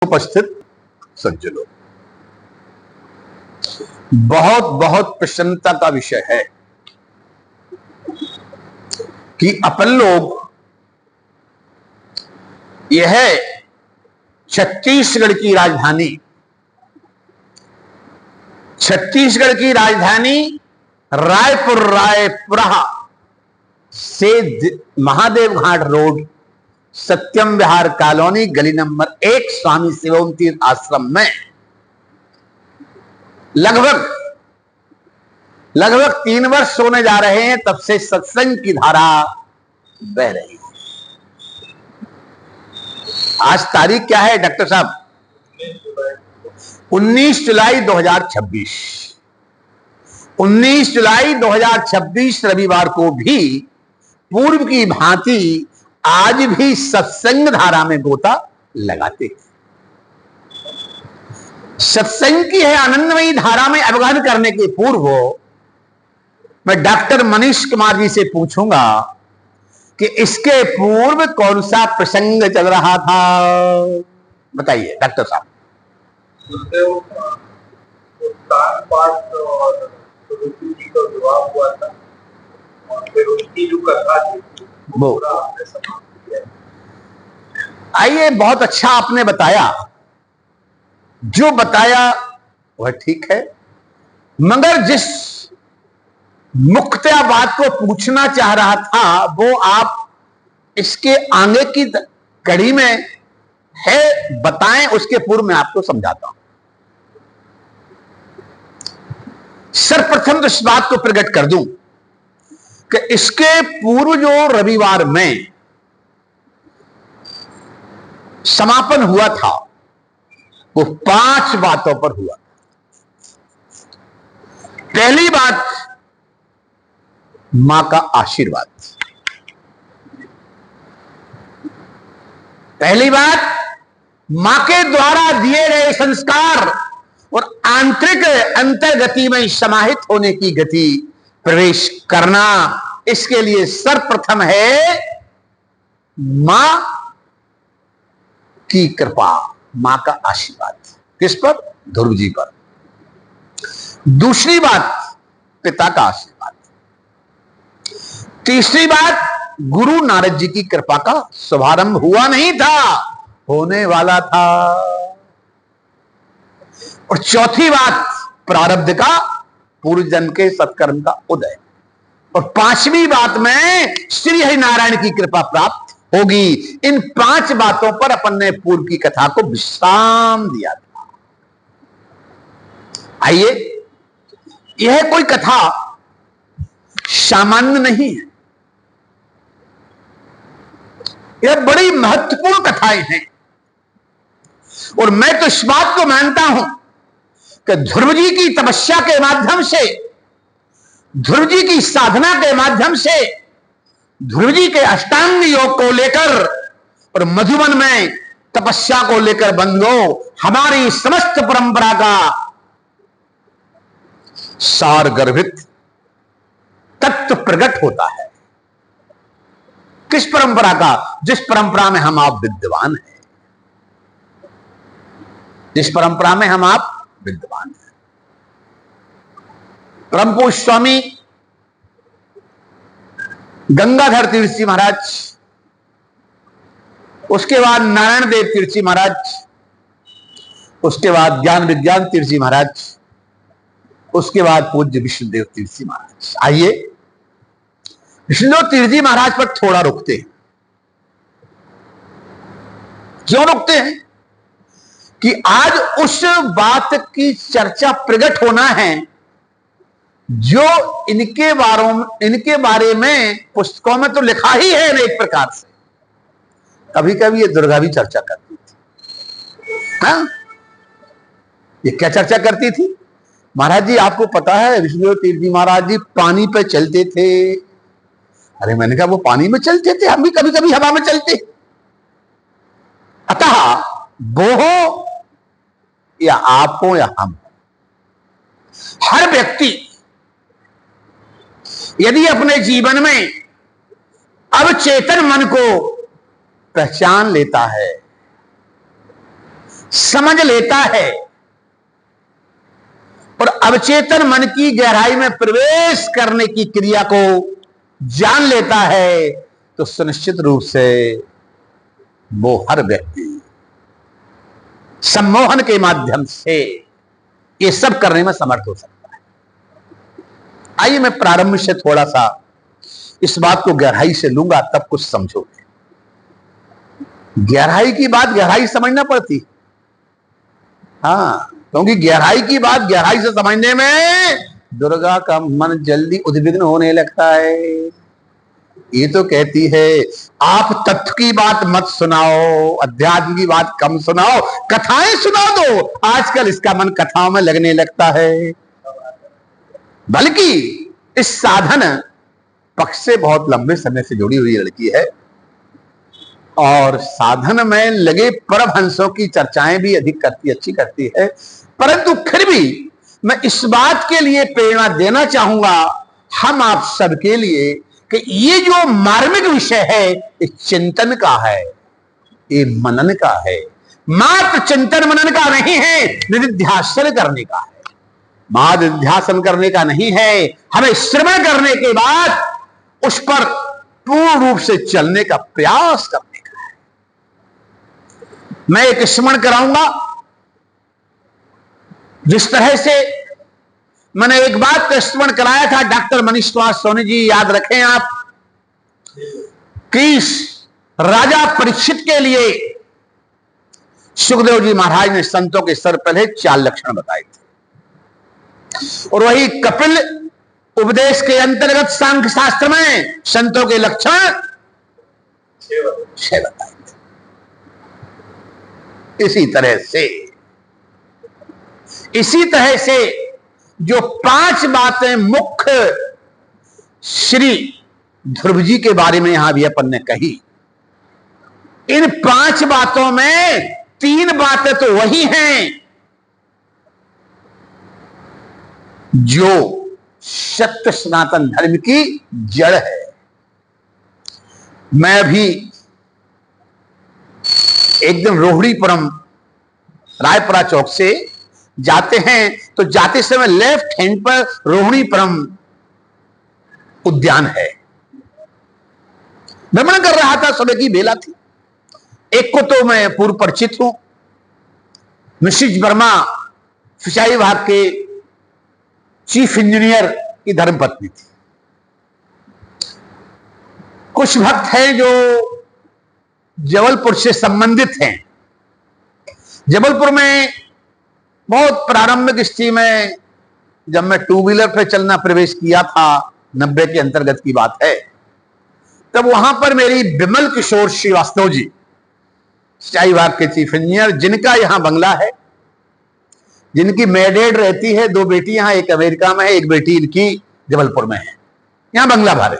उपस्थित सज्जनों, बहुत बहुत प्रसन्नता का विषय है कि अपन लोग यह छत्तीसगढ़ की राजधानी रायपुरा से महादेव घाट रोड, सत्यम विहार कॉलोनी, गली नंबर 1, स्वामी शिवम तीर्थ आश्रम में लगभग 3 वर्ष होने जा रहे हैं तब से सत्संग की धारा बह रही है। आज तारीख क्या है डॉक्टर साहब? 19 जुलाई 2026। 19 जुलाई 2026 रविवार को भी पूर्व की भांति आज भी सत्संग धारा में गोता लगाते हैं। सत्संग की है आनंदमयी धारा में अवगाहन करने के पूर्व मैं डॉक्टर मनीष कुमार जी से पूछूंगा कि इसके पूर्व कौन सा प्रसंग चल रहा था, बताइए डॉक्टर साहब। हुआ था और फिर उसकी जो कथा थी वो आइए, बहुत अच्छा आपने बताया, जो बताया वह ठीक है, मगर जिस मुख्य बात को पूछना चाह रहा था वो आप इसके आगे की कड़ी में है, बताएं। उसके पूर्व मैं आपको समझाता हूं। सर्वप्रथम तो इस बात को प्रकट कर दूं कि इसके पूर्व जो रविवार में समापन हुआ था वो 5 बातों पर हुआ। पहली बात, मां का आशीर्वाद। पहली बात, मां के द्वारा दिए गए संस्कार और आंतरिक अंतर्गति में समाहित होने की गति प्रवेश करना। इसके लिए सर्वप्रथम है मां की कृपा, मां का आशीर्वाद। किस पर? ध्रुव जी पर। दूसरी बात, पिता का आशीर्वाद। तीसरी बात, गुरु नारद जी की कृपा का शुभारंभ हुआ नहीं था, होने वाला था। और चौथी बात, प्रारब्ध का, पूर्व जन्म के सत्कर्म का उदय। और 5वीं बात में श्री हरिनारायण की कृपा प्राप्त होगी। इन 5 बातों पर अपन ने पूर्व की कथा को विश्राम दिया था। आइए, यह कोई कथा सामान्य नहीं है, यह बड़ी महत्वपूर्ण कथाएं हैं। और मैं तो इस बात को मानता हूं कि ध्रुव जी की तपस्या के माध्यम से, ध्रुव जी की साधना के माध्यम से, ध्रुव जी के अष्टांग योग को लेकर और मधुबन में तपस्या को लेकर बंधो, हमारी समस्त परंपरा का सार गर्भित तत्व प्रकट होता है। किस परंपरा का? जिस परंपरा में हम आप विद्वान हैं, जिस परंपरा में हम आप विद्वान हैं। परम पूज्य स्वामी गंगाधर तीर्थ जी महाराज, उसके बाद नारायण देव तीर्थ जी महाराज, उसके बाद ज्ञान विज्ञान तीर्थ जी महाराज, उसके बाद पूज्य विष्णुदेव तीर्थ जी महाराज। आइए, विष्णुदेव तीर्थ जी महाराज पर थोड़ा रुकते हैं। क्यों रुकते हैं? कि आज उस बात की चर्चा प्रकट होना है जो इनके बारे में पुस्तकों में तो लिखा ही है एक प्रकार से। कभी कभी ये दुर्गा भी चर्चा करती थी। हाँ, ये क्या चर्चा करती थी? महाराज जी, आपको पता है विष्णुदेव तीर्थ जी महाराज जी पानी पे चलते थे। अरे मैंने कहा, वो पानी में चलते थे, हम भी कभी कभी हवा में चलते। अतः वो हो या आप हो या हम, हर व्यक्ति यदि अपने जीवन में अवचेतन मन को पहचान लेता है समझ लेता है और अवचेतन मन की गहराई में प्रवेश करने की क्रिया को जान लेता है, तो सुनिश्चित रूप से वो हर व्यक्ति सम्मोहन के माध्यम से ये सब करने में समर्थ हो सकता है। आइए मैं प्रारंभ से थोड़ा सा इस बात को गहराई से लूंगा, तब कुछ समझोगे। गहराई की बात गहराई समझना पड़ती, हाँ, क्योंकि गहराई की बात गहराई से समझने में दुर्गा का मन जल्दी उद्विग्न होने लगता है। ये तो कहती है आप तत्व की बात मत सुनाओ, अध्यात्म की बात कम सुनाओ, कथाएं सुना दो। आजकल इसका मन कथाओं में लगने लगता है, बल्कि इस साधन पक्ष से बहुत लंबे समय से जुड़ी हुई लड़की है और साधन में लगे परमहंसों की चर्चाएं भी अधिक करती, अच्छी करती है। परंतु फिर भी मैं इस बात के लिए प्रेरणा देना चाहूंगा हम आप सबके लिए कि ये जो मार्मिक विषय है ये चिंतन का है, ये मनन का है, मात्र चिंतन मनन का नहीं है, निधिध्यासन करने का है। मात्र निधिध्यासन करने का नहीं है, हमें श्रवण करने के बाद उस पर पूर्ण रूप से चलने का प्रयास करने का है। मैं एक स्मरण कराऊंगा, जिस तरह से मैंने एक बात का स्मरण कराया था, डॉक्टर मनीष कुमार सोनी जी याद रखें आप, कि राजा परीक्षित के लिए सुखदेव जी महाराज ने संतों के सर पहले 4 लक्षण बताए थे, और वही कपिल उपदेश के अंतर्गत सांख्य शास्त्र में संतों के लक्षण 6 बताए थे। इसी तरह से जो 5 बातें मुख्य श्री ध्रुव जी के बारे में यहां भी अपन ने कही, इन 5 बातों में 3 बातें तो वही हैं जो सत्य सनातन धर्म की जड़ है। मैं भी एक दिन रोहिणीपुरम रायपुरा चौक से जाते हैं तो जाते समय लेफ्ट हैंड पर रोहिणीपुरम उद्यान है, भ्रमण कर रहा था, सुबह की बेला थी। एक को तो मैं पूर्व परिचित हूं, मिसेज वर्मा सिंचाई विभाग के चीफ इंजीनियर की धर्मपत्नी थी। कुछ भक्त हैं जो जबलपुर से संबंधित हैं। जबलपुर में बहुत प्रारंभिक स्थिति में जब मैं 2 व्हीलर पे चलना प्रवेश किया था, 90 के अंतर्गत की बात है, तब वहां पर मेरी विमल किशोर श्रीवास्तव जी, सिंचाई विभाग के चीफ इंजीनियर, जिनका यहां बंगला है, जिनकी मैरिड रहती है, 2 बेटियां हैं, एक अमेरिका में है, एक बेटी इनकी जबलपुर में है, यहां बंगला भारे।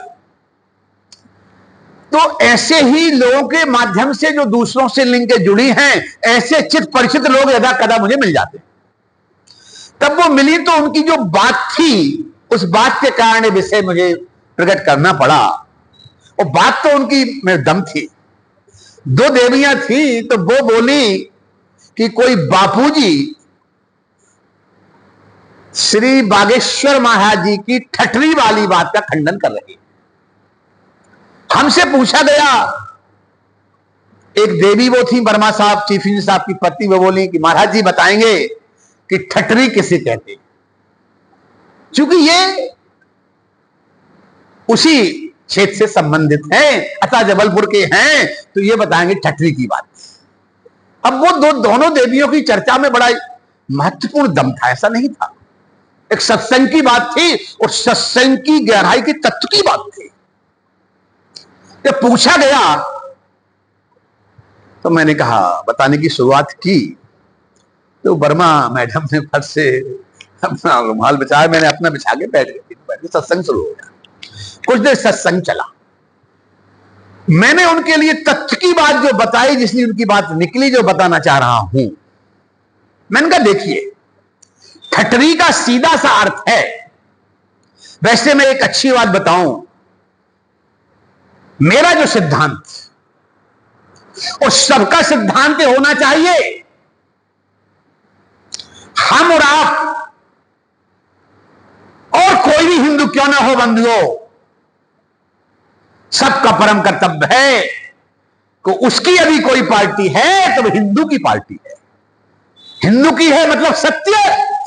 तो ऐसे ही लोगों के माध्यम से जो दूसरों से लिंक जुड़ी हैं, ऐसे चित परिचित लोग यदा कदा मुझे मिल जाते। तब वो मिली तो उनकी जो बात थी, उस बात के कारण विषय मुझे प्रकट करना पड़ा। और बात तो उनकी में दम थी। 2 देवियां थी, तो वो बोली कि कोई बापूजी श्री बागेश्वर महाराज जी की ठठरी वाली बात का खंडन कर रही है। हमसे पूछा गया, एक देवी वो थी वर्मा साहब, चीफ इंजीनियर साहब की पत्नी, वो बोली कि महाराज जी बताएंगे कि ठठरी किसे कहते हैं। चूंकि ये उसी क्षेत्र से संबंधित हैं, अतः जबलपुर के हैं, तो ये बताएंगे ठठरी की बात। अब वो दोनों देवियों की चर्चा में बड़ा महत्वपूर्ण दम था, ऐसा नहीं था। एक सत्संग की बात थी और सत्संग की गहराई की तत्व की बात थी। जब पूछा गया तो मैंने कहा, बताने की शुरुआत की, तो वर्मा मैडम ने फट से अपना रुमाल बिछाया, मैंने अपना बिछा के बैठ गए। सत्संग शुरू हो गया। कुछ देर सत्संग चला। मैंने उनके लिए तथ्य की बात जो बताई, जिसने उनकी बात निकली, जो बताना चाह रहा हूं। मैंने कहा देखिए, ठठरी का सीधा सा अर्थ है, वैसे मैं एक अच्छी बात बताऊं, मेरा जो सिद्धांत और सबका सिद्धांत होना चाहिए हम और आप और कोई भी हिंदू क्यों ना हो बंधुओं, सबका परम कर्तव्य है कि उसकी यदि कोई पार्टी है तो वो हिंदू की पार्टी है। हिंदू की है मतलब सत्य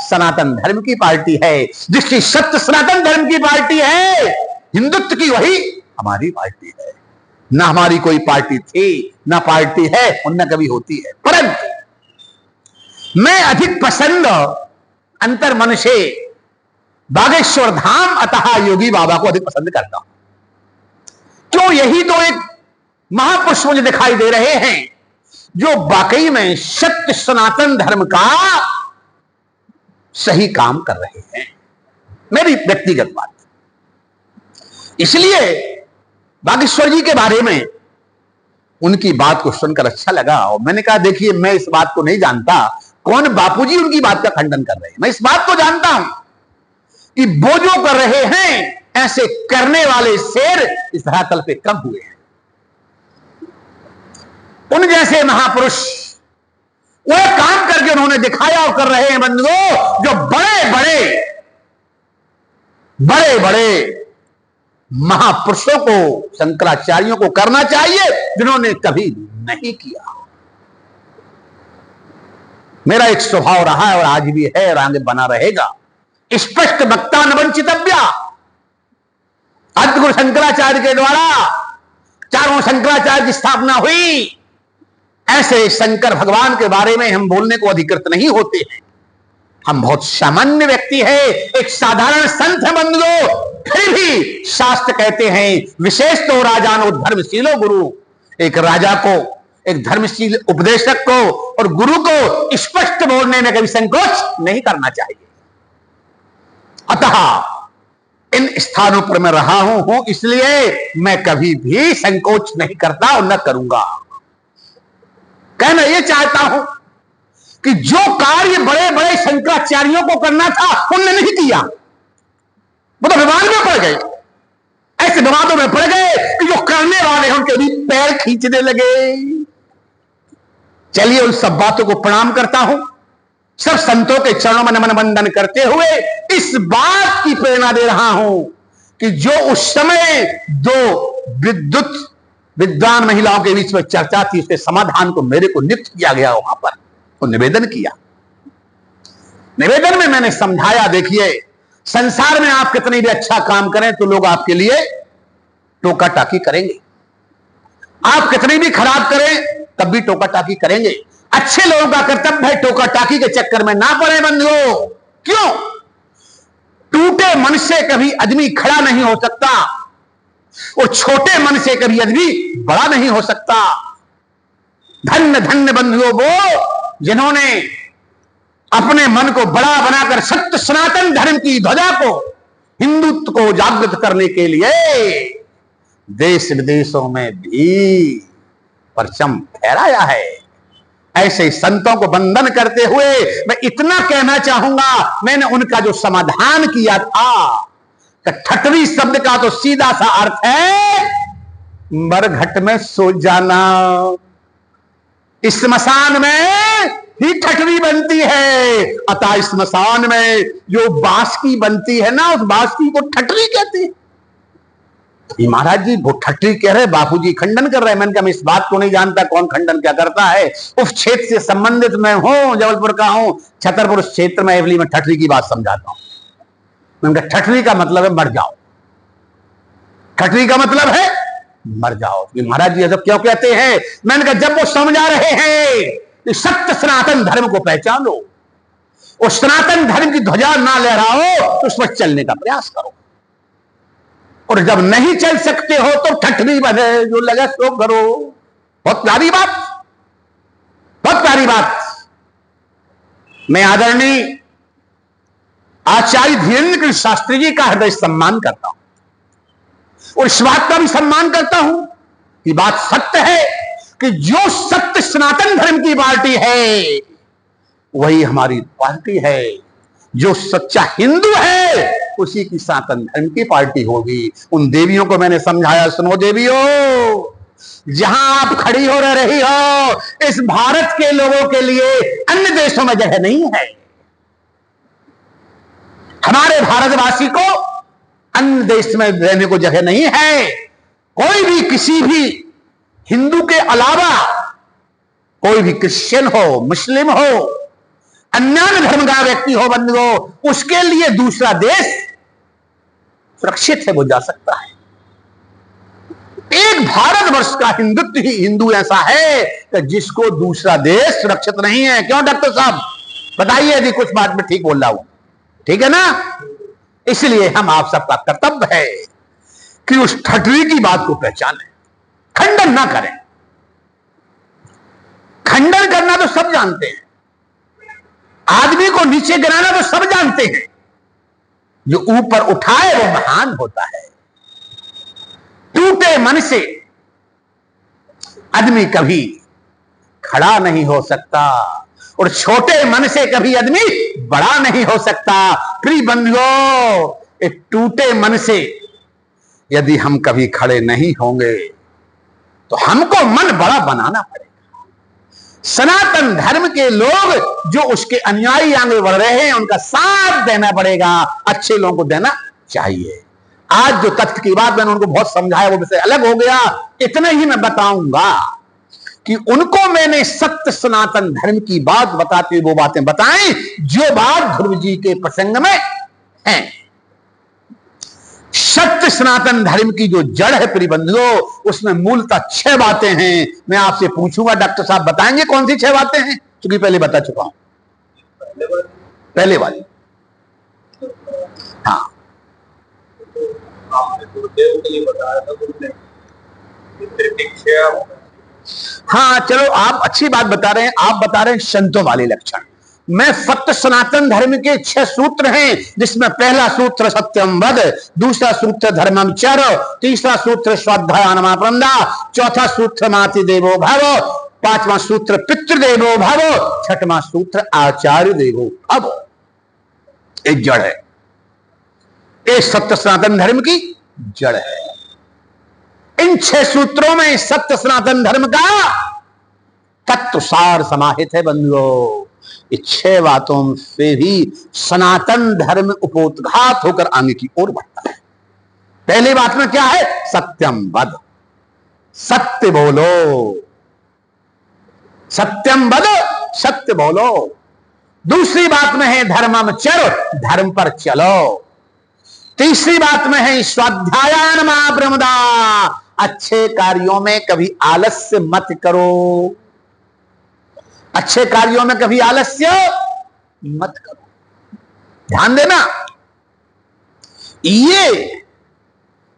सनातन धर्म की पार्टी है। जिसकी सत्य सनातन धर्म की पार्टी है, हिंदुत्व की, वही हमारी पार्टी है। ना हमारी कोई पार्टी थी, ना पार्टी है और न कभी होती है। परंतु मैं अधिक पसंद अंतर मन से बागेश्वर धाम अतः योगी बाबा को अधिक पसंद करता हूं। क्यों? यही तो एक महापुरुष मुझे दिखाई दे रहे हैं जो वाकई में सत्य सनातन धर्म का सही काम कर रहे हैं। मेरी व्यक्तिगत बात, इसलिए बागेश्वर जी के बारे में उनकी बात को सुनकर अच्छा लगा और मैंने कहा देखिए, मैं इस बात को नहीं जानता कौन बापूजी उनकी बात का खंडन कर रहे हैं। मैं इस बात को जानता हूं कि वो जो कर रहे हैं, ऐसे करने वाले शेर इस धरातल पे कम हुए हैं। उन जैसे महापुरुष वो काम करके उन्होंने दिखाया और कर रहे हैं बंधुओं, जो बड़े बड़े महापुरुषों को, शंकराचार्यों को करना चाहिए, जिन्होंने कभी नहीं किया। मेरा एक स्वभाव रहा है और आज भी है और आगे बना रहेगा, स्पष्ट वक्ता न वंचितव्या। अद्गुरु शंकराचार्य के द्वारा चारों शंकराचार्य की स्थापना हुई। ऐसे शंकर भगवान के बारे में हम बोलने को अधिकृत नहीं होते हैं। हम बहुत सामान्य व्यक्ति है, एक साधारण संत है बंधुओं, फिर भी शास्त्र कहते हैं विशेष तो राजानो धर्मशीलो गुरु। एक राजा को, एक धर्मशील उपदेशक को और गुरु को स्पष्ट बोलने में कभी संकोच नहीं करना चाहिए। अतः इन स्थानों पर मैं रहा हूं, इसलिए मैं कभी भी संकोच नहीं करता और न करूंगा। कहना यह चाहता हूं कि जो कार्य बड़े बड़े शंकराचार्यों को करना था उनने नहीं किया। वो तो विवाद में पड़ गए, ऐसे विवादों में पड़ गए कि जो करने वाले हैं उनके भी पैर खींचने लगे। चलिए उन सब बातों को प्रणाम करता हूं, सब संतों के चरणों में नमन वंदन करते हुए इस बात की प्रेरणा दे रहा हूं कि जो उस समय दो विद्वान महिलाओं के बीच में चर्चा थी, उसके समाधान को मेरे को नियुक्त किया गया वहां पर और निवेदन किया। निवेदन में मैंने समझाया, देखिए संसार में आप कितनी भी अच्छा काम करें तो लोग आपके लिए टोका टाकी करेंगे। आप कितनी भी खराब करें तब भी टोका टाकी करेंगे। अच्छे लोगों का कर्तव्य है टोका टाकी के चक्कर में ना पड़े बंधुओं। क्यों? टूटे मन से कभी आदमी खड़ा नहीं हो सकता और छोटे मन से कभी आदमी बड़ा नहीं हो सकता। धन्य धन्य बंधुओं वो जिन्होंने अपने मन को बड़ा बनाकर सत्य सनातन धर्म की ध्वजा को, हिंदुत्व को जागृत करने के लिए देश विदेशों में भी परचम फहराया है। ऐसे संतों को वंदन करते हुए मैं इतना कहना चाहूंगा, मैंने उनका जो समाधान किया था, ठठरी शब्द का तो सीधा सा अर्थ है मरघट में सो जाना। इस स्मशान में ही ठठरी बनती है, अतः स्मशान में जो बांस की बनती है ना, उस बांस की को ठठरी कहते हैं। महाराज जी वो ठठरी कह रहे, बापूजी खंडन कर रहे हैं। मैंने कहा मैं इस बात को नहीं जानता कौन खंडन क्या करता है। उस क्षेत्र से संबंधित मैं हूं, जबलपुर का हूं, छतरपुर क्षेत्र में एवली में ठठरी की बात समझाता हूं। मैंने कहा ठठरी का मतलब है मर जाओ। ठठरी का मतलब है मर जाओ। महाराज जी ऐसा क्यों कहते हैं? मैंने कहा जब वो समझा रहे हैं कि सत्य सनातन धर्म को पहचानो और सनातन धर्म की ध्वजा ना लहराओ तो उस पर चलने का प्रयास करो, और जब नहीं चल सकते हो तो ठठरी बने, जो लगे सो करो। बहुत प्यारी बात, बहुत प्यारी बात। मैं आदरणीय आचार्य धीरेन्द्र कृष्ण शास्त्री जी का हृदय सम्मान करता हूं और इस बात का भी सम्मान करता हूं कि बात सत्य है कि जो सत्य सनातन धर्म की पार्टी है वही हमारी पार्टी है। जो सच्चा हिंदू है उसी की सनातन धर्म की पार्टी होगी। उन देवियों को मैंने समझाया, सुनो देवियों, जहां आप खड़ी हो रही हो, इस भारत के लोगों के लिए अन्य देशों में जगह नहीं है। हमारे भारतवासी को अन्य देश में रहने को जगह नहीं है। कोई भी किसी भी हिंदू के अलावा कोई भी क्रिश्चियन हो, मुस्लिम हो, अन्य धर्म का व्यक्ति हो, बंधुओं, उसके लिए दूसरा देश सुरक्षित है, वो जा सकता है। एक भारतवर्ष का हिंदुत्व ही हिंदू ऐसा है कि जिसको दूसरा देश सुरक्षित नहीं है। क्यों डॉक्टर साहब, बताइए यदि कुछ बात में ठीक बोल रहा हूं, ठीक है ना? इसलिए हम आप सबका कर्तव्य है कि उस ठटरी की बात को पहचानें, खंडन ना करें। खंडन करना तो सब जानते हैं, आदमी को नीचे गिराना तो सब जानते हैं, जो ऊपर उठाए वो महान होता है। टूटे मन से आदमी कभी खड़ा नहीं हो सकता और छोटे मन से कभी आदमी बड़ा नहीं हो सकता। प्रिय बंधुओं, एक टूटे मन से यदि हम कभी खड़े नहीं होंगे तो हमको मन बड़ा बनाना पड़ेगा। सनातन धर्म के लोग जो उसके अनुयायी आगे बढ़ रहे हैं, उनका साथ देना पड़ेगा, अच्छे लोगों को देना चाहिए। आज जो तथ्य की बात मैंने उनको बहुत समझाया, वो विषय अलग हो गया। इतना ही मैं बताऊंगा कि उनको मैंने सत्य सनातन धर्म की बात बताते हुए वो बातें बताएं जो बात ध्रुव जी के प्रसंग में है। सत्य सनातन धर्म की जो जड़ है प्रिय बंधुओं, उसमें मूलतः 6 बातें हैं। मैं आपसे पूछूंगा डॉक्टर साहब बताएंगे कौन सी 6 बातें हैं, क्योंकि पहले बता चुका हूं। पहले वाली, हाँ, आपने गुरुदेव के लिए बताया था, हाँ चलो आप अच्छी बात बता रहे हैं। आप बता रहे हैं संतों वाले लक्षण। मैं सत्य सनातन धर्म के 6 सूत्र हैं, जिसमें पहला सूत्र सत्यम वद, दूसरा सूत्र धर्मम चर, तीसरा सूत्र श्रद्धायानमा प्रमदा, चौथा सूत्र मातृ देवो भव, 5वां सूत्र पितृदेवो भव, 6वां सूत्र आचार्य देवो भव। एक जड़ है, ये सत्य सनातन धर्म की जड़ है। इन 6 सूत्रों में सत्य सनातन धर्म का तत्व सार समाहित है बंधुओं। ये 6 बातों से भी सनातन धर्म उपोद्घात होकर आगे की ओर बढ़ता है। पहली बात में क्या है? सत्यम वद, सत्य बोलो, सत्यम वद, सत्य बोलो। दूसरी बात में है धर्मम चर, धर्म पर चलो। तीसरी बात में है स्वाध्यायानमा प्रमदा, अच्छे कार्यों में कभी आलस्य मत करो, अच्छे कार्यों में कभी आलस्य मत करो। ध्यान देना, ये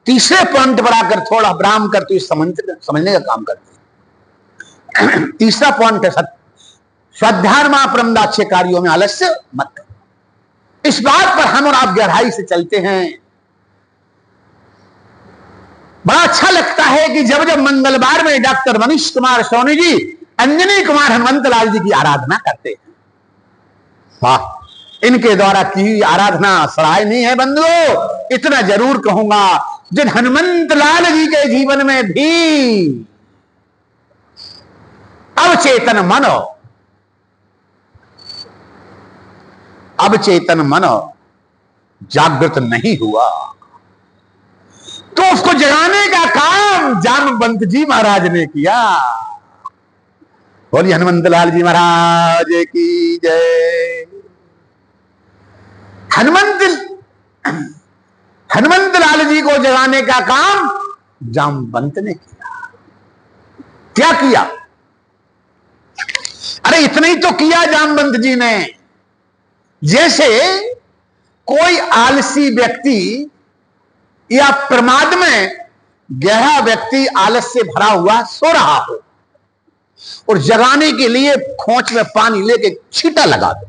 तीसरे पॉइंट पर आकर थोड़ा विराम करते हुए समझने का काम करते हैं। तीसरा पॉइंट है स्वाध्यायानमा प्रमदा, अच्छे कार्यों में आलस्य मत करो। इस बात पर हम और आप गहराई से चलते हैं। बड़ा अच्छा लगता है कि जब जब मंगलवार में डॉक्टर मनीष कुमार सोनी जी अंजनी कुमार हनुमंत लाल जी की आराधना करते हैं। वाह, इनके द्वारा की आराधना सराहनीय है बंधुओं। इतना जरूर कहूंगा, जिन हनुमंत लाल जी के जीवन में भी अवचेतन मन जागृत नहीं हुआ, तो उसको जगाने का काम जामवंत जी महाराज ने किया। बोलिए हनुमंत लाल जी महाराज की जय। हनुमंत लाल जी को जगाने का काम जामवंत ने किया। क्या किया? अरे इतना ही तो किया जामवंत जी ने, जैसे कोई आलसी व्यक्ति या प्रमाद में गहरा व्यक्ति आलस से भरा हुआ सो रहा हो और जगाने के लिए खोंच में पानी लेके छींटा लगा दो,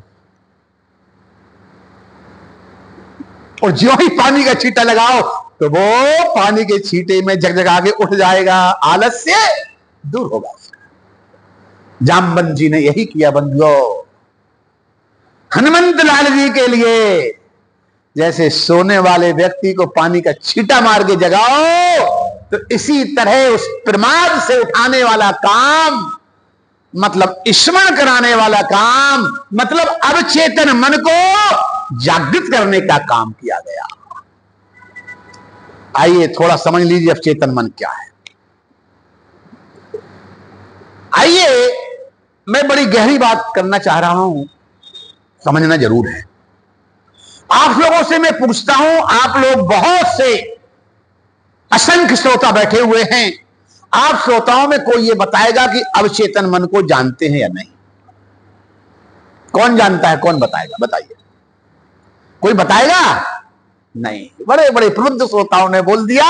और जो ही पानी का छींटा लगाओ तो वो पानी के छींटे में जगजगा के उठ जाएगा, आलस्य दूर होगा। जामवंत जी ने यही किया बंधुओं। हनुमंत लाल जी के लिए जैसे सोने वाले व्यक्ति को पानी का छींटा मार के जगाओ, तो इसी तरह उस प्रमाद से उठाने वाला काम, मतलब स्मरण कराने वाला काम, मतलब अवचेतन मन को जागृत करने का काम किया गया। आइए थोड़ा समझ लीजिए अब चेतन मन क्या है। आइए मैं बड़ी गहरी बात करना चाह रहा हूं, समझना जरूर है। आप लोगों से मैं पूछता हूं, आप लोग बहुत से असंख्य श्रोता बैठे हुए हैं, आप श्रोताओं में कोई ये बताएगा कि अवचेतन मन को जानते हैं या नहीं? कौन जानता है, कौन बताएगा? बताइए, कोई बताएगा? नहीं। बड़े बड़े प्रबुद्ध श्रोताओं ने बोल दिया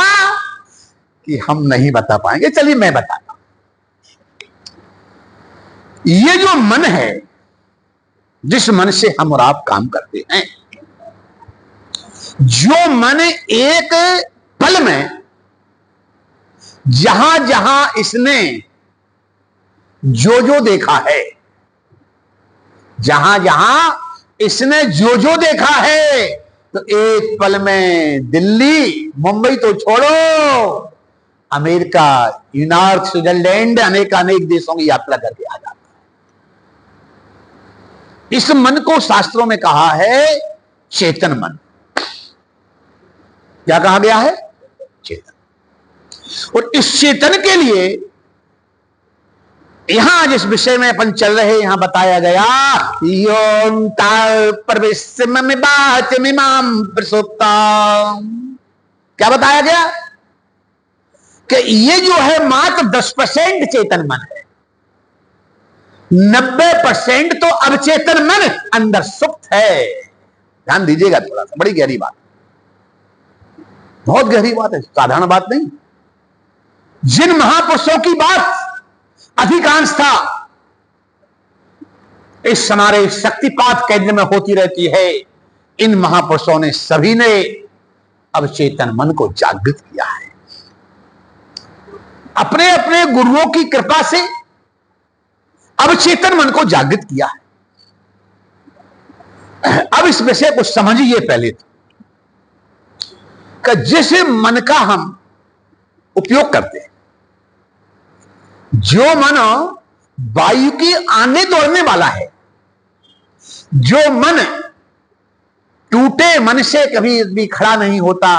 कि हम नहीं बता पाएंगे। चलिए मैं बताता हूं। ये जो मन है, जिस मन से हम और आप काम करते हैं, जो मन एक पल में जहां जहां इसने जो देखा है, जहां जहां इसने जो देखा है, तो एक पल में दिल्ली, मुंबई तो छोड़ो, अमेरिका, न्यूयॉर्क, स्विट्जरलैंड, अनेक देशों की यात्रा करके आ जाता है। इस मन को शास्त्रों में कहा है चेतन मन। क्या कहा गया है? चेतन। और इस चेतन के लिए यहां जिस विषय में अपन चल रहे, यहां बताया गया क्या बताया गया? कि ये जो है मात्र 10% चेतन मन है, 90% तो अवचेतन मन अंदर सुप्त है। ध्यान दीजिएगा थोड़ा सा, बड़ी गहरी बात, बहुत गहरी बात है, साधारण बात नहीं। जिन महापुरुषों की बात अधिकांश था इस हमारे शक्तिपात केंद्र में होती रहती है, इन महापुरुषों ने सभी ने अवचेतन मन को जागृत किया है। अपने अपने गुरुओं की कृपा से अवचेतन मन को जागृत किया है। अब इस विषय को समझिए पहले तो, कि जिस मन का हम उपयोग करते हैं, जो मन वायु की आने दौड़ने वाला है, जो मन टूटे मन से कभी भी खड़ा नहीं होता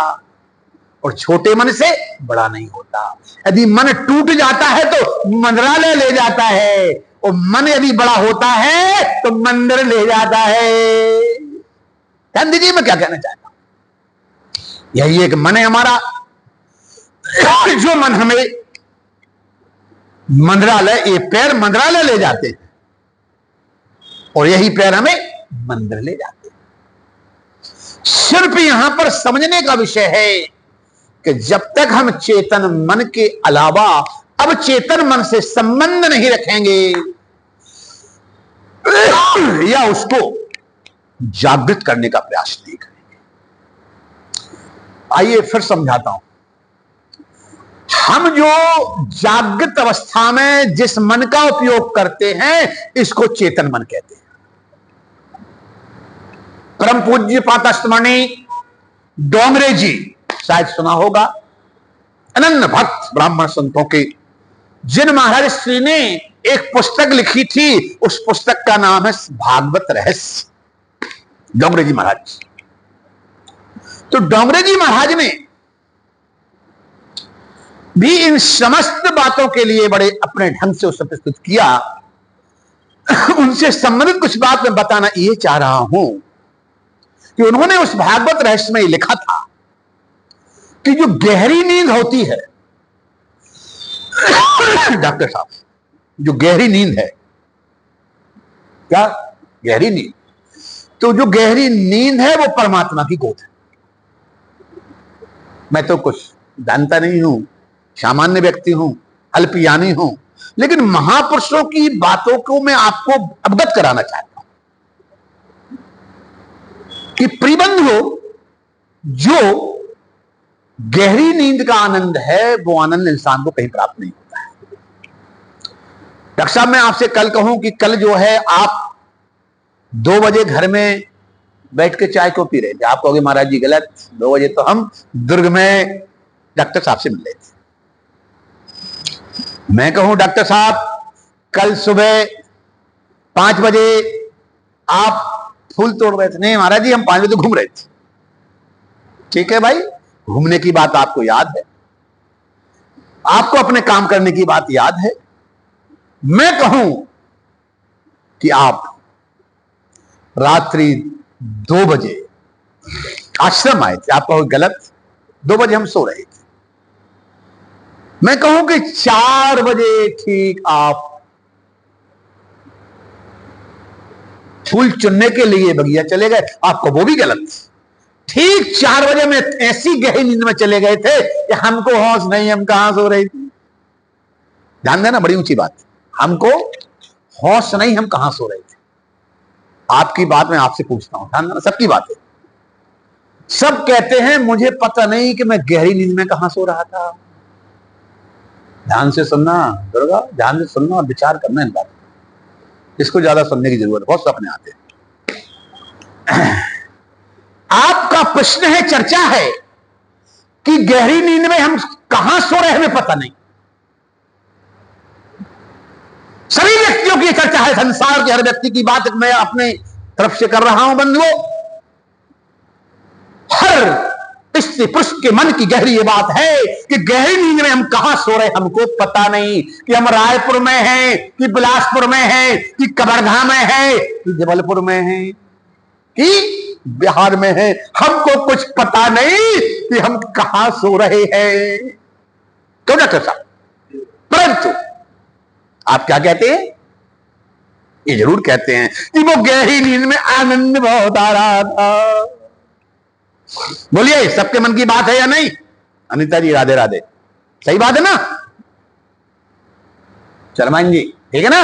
और छोटे मन से बड़ा नहीं होता। यदि मन टूट जाता है तो मंत्रालय ले जाता है, और मन यदि बड़ा होता है तो मंदिर ले जाता है। ध्यान दीजिए मैं क्या कहना चाहता हूं। यही एक मन है हमारा, जो मन हमें मंदिरालय, ये पैर मंदिरालय ले जाते हैं और यही पैर हमें मंदिर ले जाते हैं। सिर्फ यहां पर समझने का विषय है कि जब तक हम चेतन मन के अलावा अब चेतन मन से संबंध नहीं रखेंगे या उसको जागृत करने का प्रयास नहीं करेंगे। आइए फिर समझाता हूं। हम जो जागृत अवस्था में जिस मन का उपयोग करते हैं, इसको चेतन मन कहते हैं। परम पूज्य पातास्तमणि डोंगरे जी, शायद सुना होगा, अनन्य भक्त ब्राह्मण संतों के, जिन महाराज श्री ने एक पुस्तक लिखी थी, उस पुस्तक का नाम है भागवत रहस्य। डोंगरे जी महाराज, तो डोंगरे जी महाराज ने भी इन समस्त बातों के लिए बड़े अपने ढंग से उसे प्रस्तुत किया। उनसे संबंधित कुछ बात मैं बताना ये चाह रहा हूं कि उन्होंने उस भागवत रहस्य में लिखा था कि जो गहरी नींद होती है डॉक्टर साहब, जो गहरी नींद है, क्या गहरी नींद, तो जो गहरी नींद है वो परमात्मा की गोद है। मैं तो कुछ जानता नहीं हूं, सामान्य व्यक्ति हूं, अल्पयानी हूं, लेकिन महापुरुषों की बातों को मैं आपको अवगत कराना चाहता हूं कि प्रिबंध हो, जो गहरी नींद का आनंद है, वो आनंद इंसान को कहीं प्राप्त नहीं होता है। डॉक्टर साहब, मैं आपसे कल कहूं कि कल जो है आप 2 बजे घर में बैठ के चाय क्यों पी रहे थे? आप कहोगे महाराज जी गलत, 2 बजे तो हम दुर्ग में डॉक्टर साहब से मिले थे। मैं कहूं डॉक्टर साहब, कल सुबह 5 बजे आप फूल तोड़ रहे थे। नहीं महाराज जी, हम 5 बजे घूम रहे थे। ठीक है भाई, घूमने की बात आपको याद है, आपको अपने काम करने की बात याद है। मैं कहूं कि आप रात्रि 2 बजे आश्रम आए थे, आप कहो गलत, 2 बजे हम सो रहे थे। मैं कहूं कि 4 बजे ठीक आप फूल चुनने के लिए बगिया चले गए, आपको वो भी गलत। ठीक 4 बजे में ऐसी गहरी नींद में चले गए थे कि हमको होश नहीं, हम कहां सो रहे थे। ध्यान देना, बड़ी ऊंची बात, हमको होश नहीं, हम कहां सो रहे थे। आपकी बात मैं आपसे पूछता हूं, ध्यान देना, सबकी बात है। सब कहते हैं मुझे पता नहीं कि मैं गहरी नींद में कहां सो रहा था। ध्यान से सुनना दुर्गा, ध्यान से सुनना और विचार करना इन बातों, इसको ज्यादा सुनने की जरूरत है, बहुत सपने आते हैं। आपका प्रश्न है, चर्चा है कि गहरी नींद में हम कहां सो रहे हैं हमें पता नहीं। सभी व्यक्तियों की चर्चा है, संसार के हर व्यक्ति की बात मैं अपने तरफ से कर रहा हूं बंधुओं। हर स्त्री पुरुष के मन की गहरी ये बात है कि गहरी नींद में हम कहां सो रहे हमको पता नहीं, कि हम रायपुर में हैं, कि बिलासपुर में हैं, कि कबरधा में हैं, कि जबलपुर में हैं, कि बिहार में हैं, हमको कुछ पता नहीं कि हम कहां सो रहे हैं। क्यों डॉक्टर साहब? परंतु आप क्या कहते हैं? ये जरूर कहते हैं कि वो गहरी नींद में आनंद बहुत आ रहा था। बोलिए, सबके मन की बात है या नहीं? अनिता जी राधे राधे, सही बात है ना? चरमान जी ठीक है ना?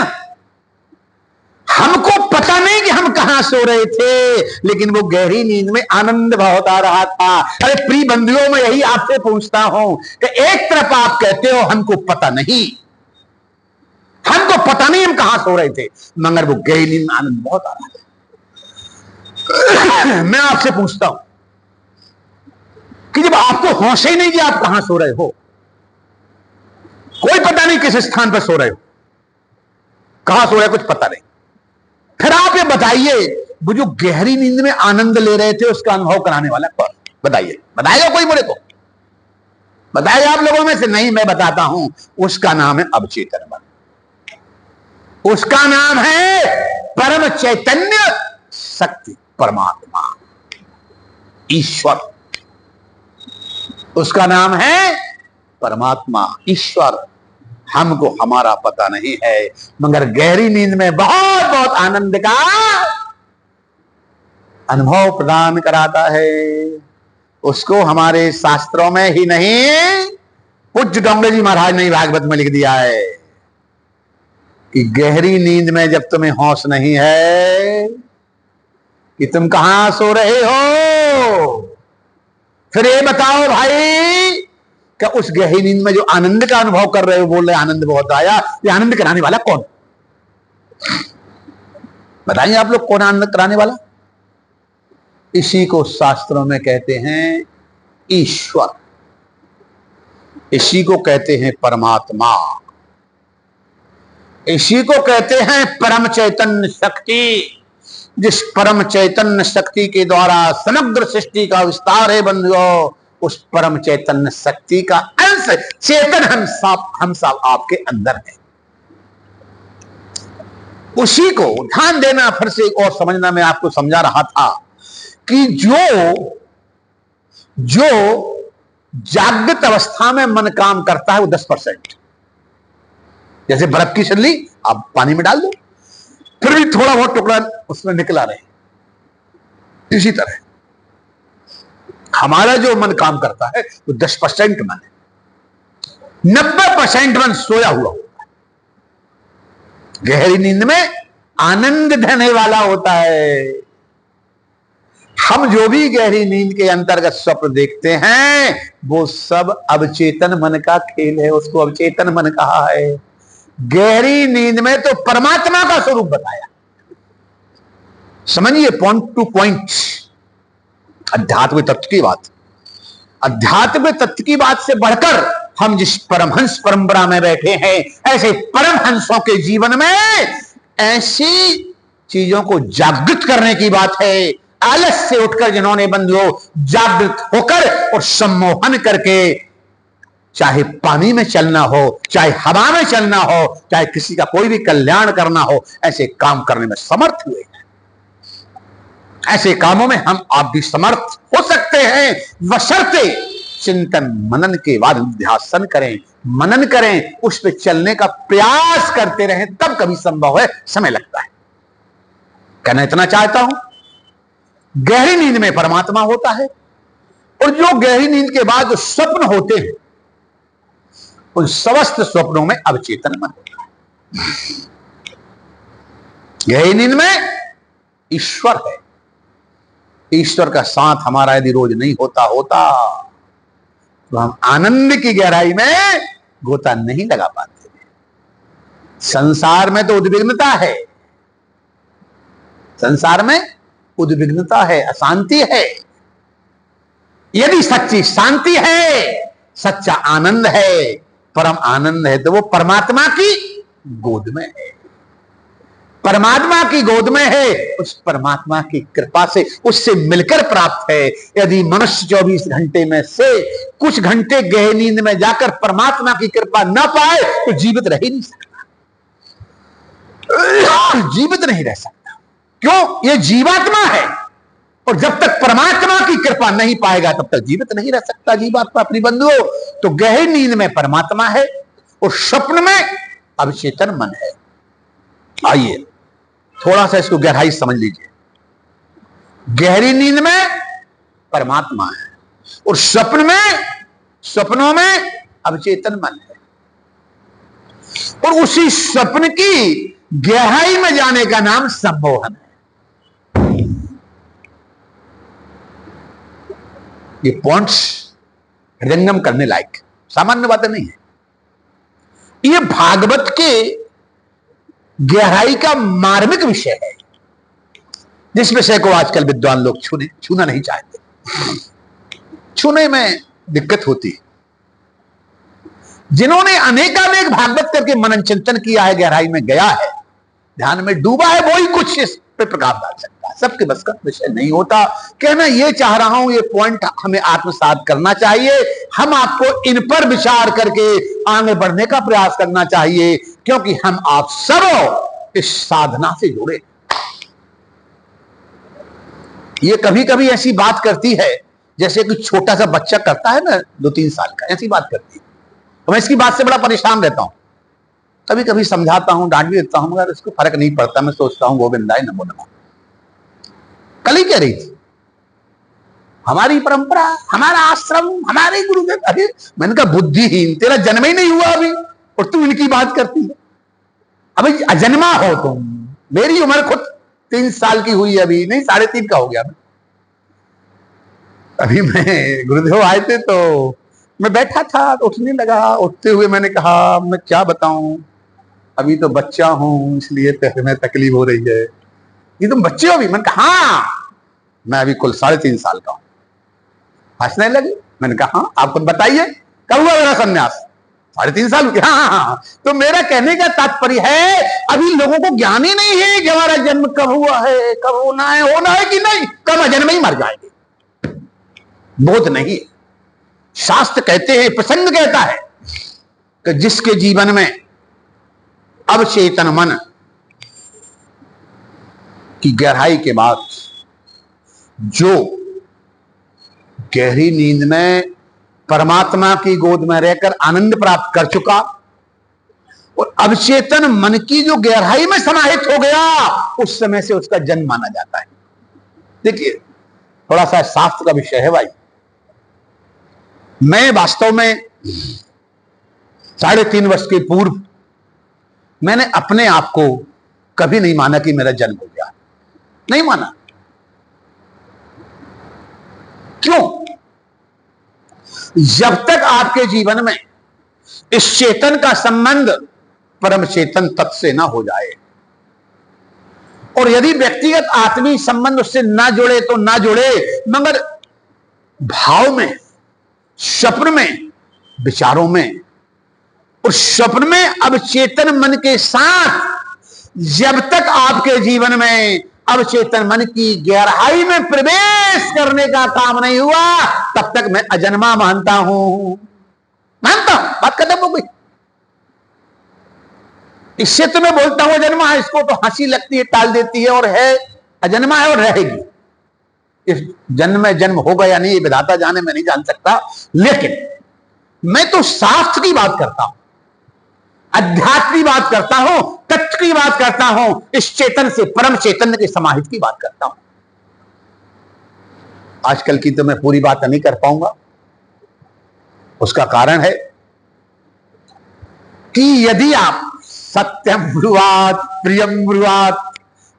हमको पता नहीं कि हम कहां सो रहे थे, लेकिन वो गहरी नींद में आनंद बहुत आ रहा था। अरे प्रिय बंधुओं, मैं यही आपसे पूछता हूं कि एक तरफ आप कहते हो हमको पता नहीं, हमको पता नहीं हम कहां सो रहे थे, मगर वो गहरी नींद में आनंद बहुत आ रहा था। मैं आपसे पूछता हूं कि जब आपको होश ही नहीं कि आप कहां सो रहे हो, कोई पता नहीं किस स्थान पर सो रहे हो, कहां सो रहे कुछ पता नहीं, फिर आप ये बताइए वो जो गहरी नींद में आनंद ले रहे थे उसका अनुभव कराने वाला कौन? बताइए, बताएगा कोई मुझे को? बताएगा आप लोगों में से? नहीं, मैं बताता हूं, उसका नाम है अवचेतन मन, उसका नाम है परम चैतन्य शक्ति, परमात्मा, ईश्वर। उसका नाम है परमात्मा, ईश्वर। हमको हमारा पता नहीं है, मगर गहरी नींद में बहुत बहुत आनंद का अनुभव प्रदान कराता है। उसको हमारे शास्त्रों में ही नहीं, पूज्य डोंगरे जी महाराज ने भागवत में लिख दिया है कि गहरी नींद में जब तुम्हें होश नहीं है कि तुम कहां सो रहे हो, फिर ये बताओ भाई कि उस गहरी नींद में जो आनंद का अनुभव कर रहे हो, बोल रहे आनंद बहुत आया, ये आनंद कराने वाला कौन? बताइए आप लोग, कौन आनंद कराने वाला? इसी को शास्त्रों में कहते हैं ईश्वर, इसी को कहते हैं परमात्मा, इसी को कहते हैं परम चैतन्य शक्ति। जिस परम चैतन्य शक्ति के द्वारा समग्र सृष्टि का विस्तार है बंधुओं, उस परम चैतन्य शक्ति का अंश चेतन हम सब आपके अंदर है। उसी को ध्यान देना, फिर से और समझना, मैं आपको समझा रहा था कि जो जागृत अवस्था में मन काम करता है वो 10%। जैसे बर्फ की छल्ली आप पानी में डाल दो, फिर भी थोड़ा बहुत टुकड़ा उसमें निकला रहे, इसी तरह हमारा जो मन काम करता है वो 10% मन है, 90% मन सोया हुआ होता है, गहरी नींद में आनंद देने वाला होता है। हम जो भी गहरी नींद के अंतर्गत स्वप्न देखते हैं वो सब अवचेतन मन का खेल है, उसको अवचेतन मन कहा है। गहरी नींद में तो परमात्मा का स्वरूप बताया। समझिए, पॉइंट टू पॉइंट आध्यात्मिक तत्व की बात। आध्यात्मिक तत्व की बात से बढ़कर हम जिस परमहंस परंपरा में बैठे हैं, ऐसे परमहंसों के जीवन में ऐसी चीजों को जागृत करने की बात है। आलस से उठकर जिन्होंने बंधुओं जागृत होकर और सम्मोहन करके, चाहे पानी में चलना हो, चाहे हवा में चलना हो, चाहे किसी का कोई भी कल्याण करना हो, ऐसे काम करने में समर्थ हुए हैं। ऐसे कामों में हम आप भी समर्थ हो सकते हैं, बशर्ते चिंतन मनन के बाद ध्यान करें, मनन करें, उस पर चलने का प्रयास करते रहें, तब कभी संभव है। समय लगता है। कहना इतना चाहता हूं, गहरी नींद में परमात्मा होता है, और जो गहरी नींद के बाद जो स्वप्न होते हैं, उन समस्त स्वप्नों में अवचेतन मन होता है। गहरी नींद में ईश्वर है। ईश्वर का साथ हमारा यदि रोज नहीं होता तो हम आनंद की गहराई में गोता नहीं लगा पाते। संसार में तो उद्विग्नता है, संसार में उद्विग्नता है, अशांति है। यदि सच्ची शांति है, सच्चा आनंद है, परम आनंद है, तो वो परमात्मा की गोद में है। परमात्मा की गोद में है, उस परमात्मा की कृपा से उससे मिलकर प्राप्त है। यदि मनुष्य 24 घंटे में से कुछ घंटे गहरी नींद में जाकर परमात्मा की कृपा न पाए तो जीवित रह ही नहीं सकता, जीवित नहीं रह सकता। क्यों? ये जीवात्मा है, और जब तक परमात्मा की कृपा नहीं पाएगा तब तक जीवित नहीं रह सकता जीवात्मा अपनी बंधुओं। तो गहरी नींद में परमात्मा है और स्वप्न में अवचेतन मन है। आइए थोड़ा सा इसको गहराई समझ लीजिए। गहरी नींद में परमात्मा है और स्वप्नों में अवचेतन मन है, और उसी स्वप्न की गहराई में जाने का नाम सम्मोहन है। ये पॉइंट्स हृदयंगम करने लायक सामान्य बातें नहीं है। ये भागवत के गहराई का मार्मिक विषय है, जिस विषय को आजकल विद्वान लोग छूना नहीं चाहते। छूने में दिक्कत होती है। जिन्होंने अनेकानेक भागवत करके मनन चिंतन किया है, गहराई में गया है, ध्यान में डूबा है, वो ही कुछ इस पे प्रकाश डाल सकता है। सबके बस का विषय नहीं होता। कहना ये चाह रहा हूं, ये पॉइंट हमें आत्मसात करना चाहिए। हम आपको इन पर विचार करके आगे बढ़ने का प्रयास करना चाहिए, क्योंकि हम आप सब इस साधना से जुड़े। ये कभी कभी ऐसी बात करती है जैसे कि छोटा सा बच्चा करता है ना, 2-3 साल का, ऐसी बात करती है। तो मैं इसकी बात से बड़ा परेशान रहता हूं। कभी कभी समझाता हूं, डांट भी देता हूं, मगर इसको फर्क नहीं पड़ता। मैं सोचता हूं गोविंदाय नमो नमः। कल ही कह रही थी, हमारी परंपरा, हमारा आश्रम, हमारे गुरुदेव। अरे मैंने कहा बुद्धिहीन, तेरा जन्म ही नहीं हुआ अभी और तू इनकी बात करती है। अभी अजन्मा हो तुम। मेरी उम्र खुद 3 साल की हुई, अभी नहीं 3.5 का हो गया मैं। अभी मैं गुरुदेव आए थे तो मैं बैठा था, उठने लगा। उठते हुए मैंने कहा मैं क्या बताऊं, अभी तो बच्चा हूं, इसलिए तुम्हें तकलीफ हो रही है। ये तुम बच्चे हो भी? मैंने कहा हाँ, मैं अभी कुल 3.5 साल का हूं। हंसने लगे। मैंने कहा हाँ, आप खुद बताइए कब हुआ मेरा संन्यास? 3.5 साल की। हाँ। तो मेरा कहने का तात्पर्य है, अभी लोगों को ज्ञान ही नहीं है कि हमारा जन्म कब हुआ है, कब होना है कि नहीं, कब अजन्म ही मर जाएंगे। बोध नहीं। शास्त्र कहते हैं, प्रसंग कहता है कि जिसके जीवन में अवचेतन मन की गहराई के बाद जो गहरी नींद में परमात्मा की गोद में रहकर आनंद प्राप्त कर चुका और अवचेतन मन की जो गहराई में समाहित हो गया, उस समय से उसका जन्म माना जाता है। देखिए थोड़ा सा शास्त्र का विषय है भाई। मैं वास्तव में 3.5 वर्ष के पूर्व मैंने अपने आप को कभी नहीं माना कि मेरा जन्म हो गया। नहीं माना। क्यों? जब तक आपके जीवन में इस चेतन का संबंध परम चेतन तत्व से ना हो जाए, और यदि व्यक्तिगत आत्मीय संबंध उससे ना जुड़े तो ना जुड़े, मगर भाव में, स्वप्न में, विचारों में, और स्वप्न में अब चेतन मन के साथ जब तक आपके जीवन में अवचेतन मन की गहराई में प्रवेश करने का काम नहीं हुआ, तब तक मैं अजन्मा मानता हूं। बात खत्म हो गई। इससे तो मैं बोलता हूं अजन्मा है, इसको तो हंसी लगती है, टाल देती है, और है अजन्मा है और रहेगी। इस जन्म में जन्म होगा या नहीं ये विधाता जाने, मैं नहीं जान सकता, लेकिन मैं तो शास्त्र की बात करता हूं, अध्यात्म की बात करता हूं, तत्व की बात करता हूं, इस चेतन से परम चैतन्य के समाहित की बात करता हूं। आजकल की तो मैं पूरी बात नहीं कर पाऊंगा। उसका कारण है कि यदि आप सत्यम ब्रुवात प्रियम ब्रुवात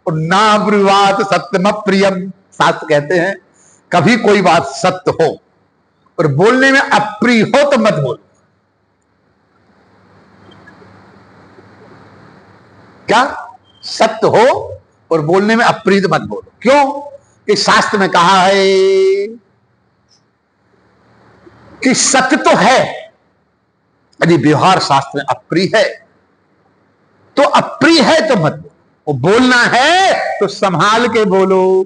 और ना ब्रुवात सत्यम प्रियम, शास्त्र कहते हैं कभी कोई बात सत्य हो और बोलने में अप्रिय हो तो मत बोलो। क्या सत्य हो और बोलने में अप्रिय तो मत बोलो। क्यों? कि शास्त्र में कहा है कि सत्य तो है, यदि व्यवहार शास्त्र में अप्रिय है तो अप्रिय है तो मत बोलो। वो बोलना है तो संभाल के बोलो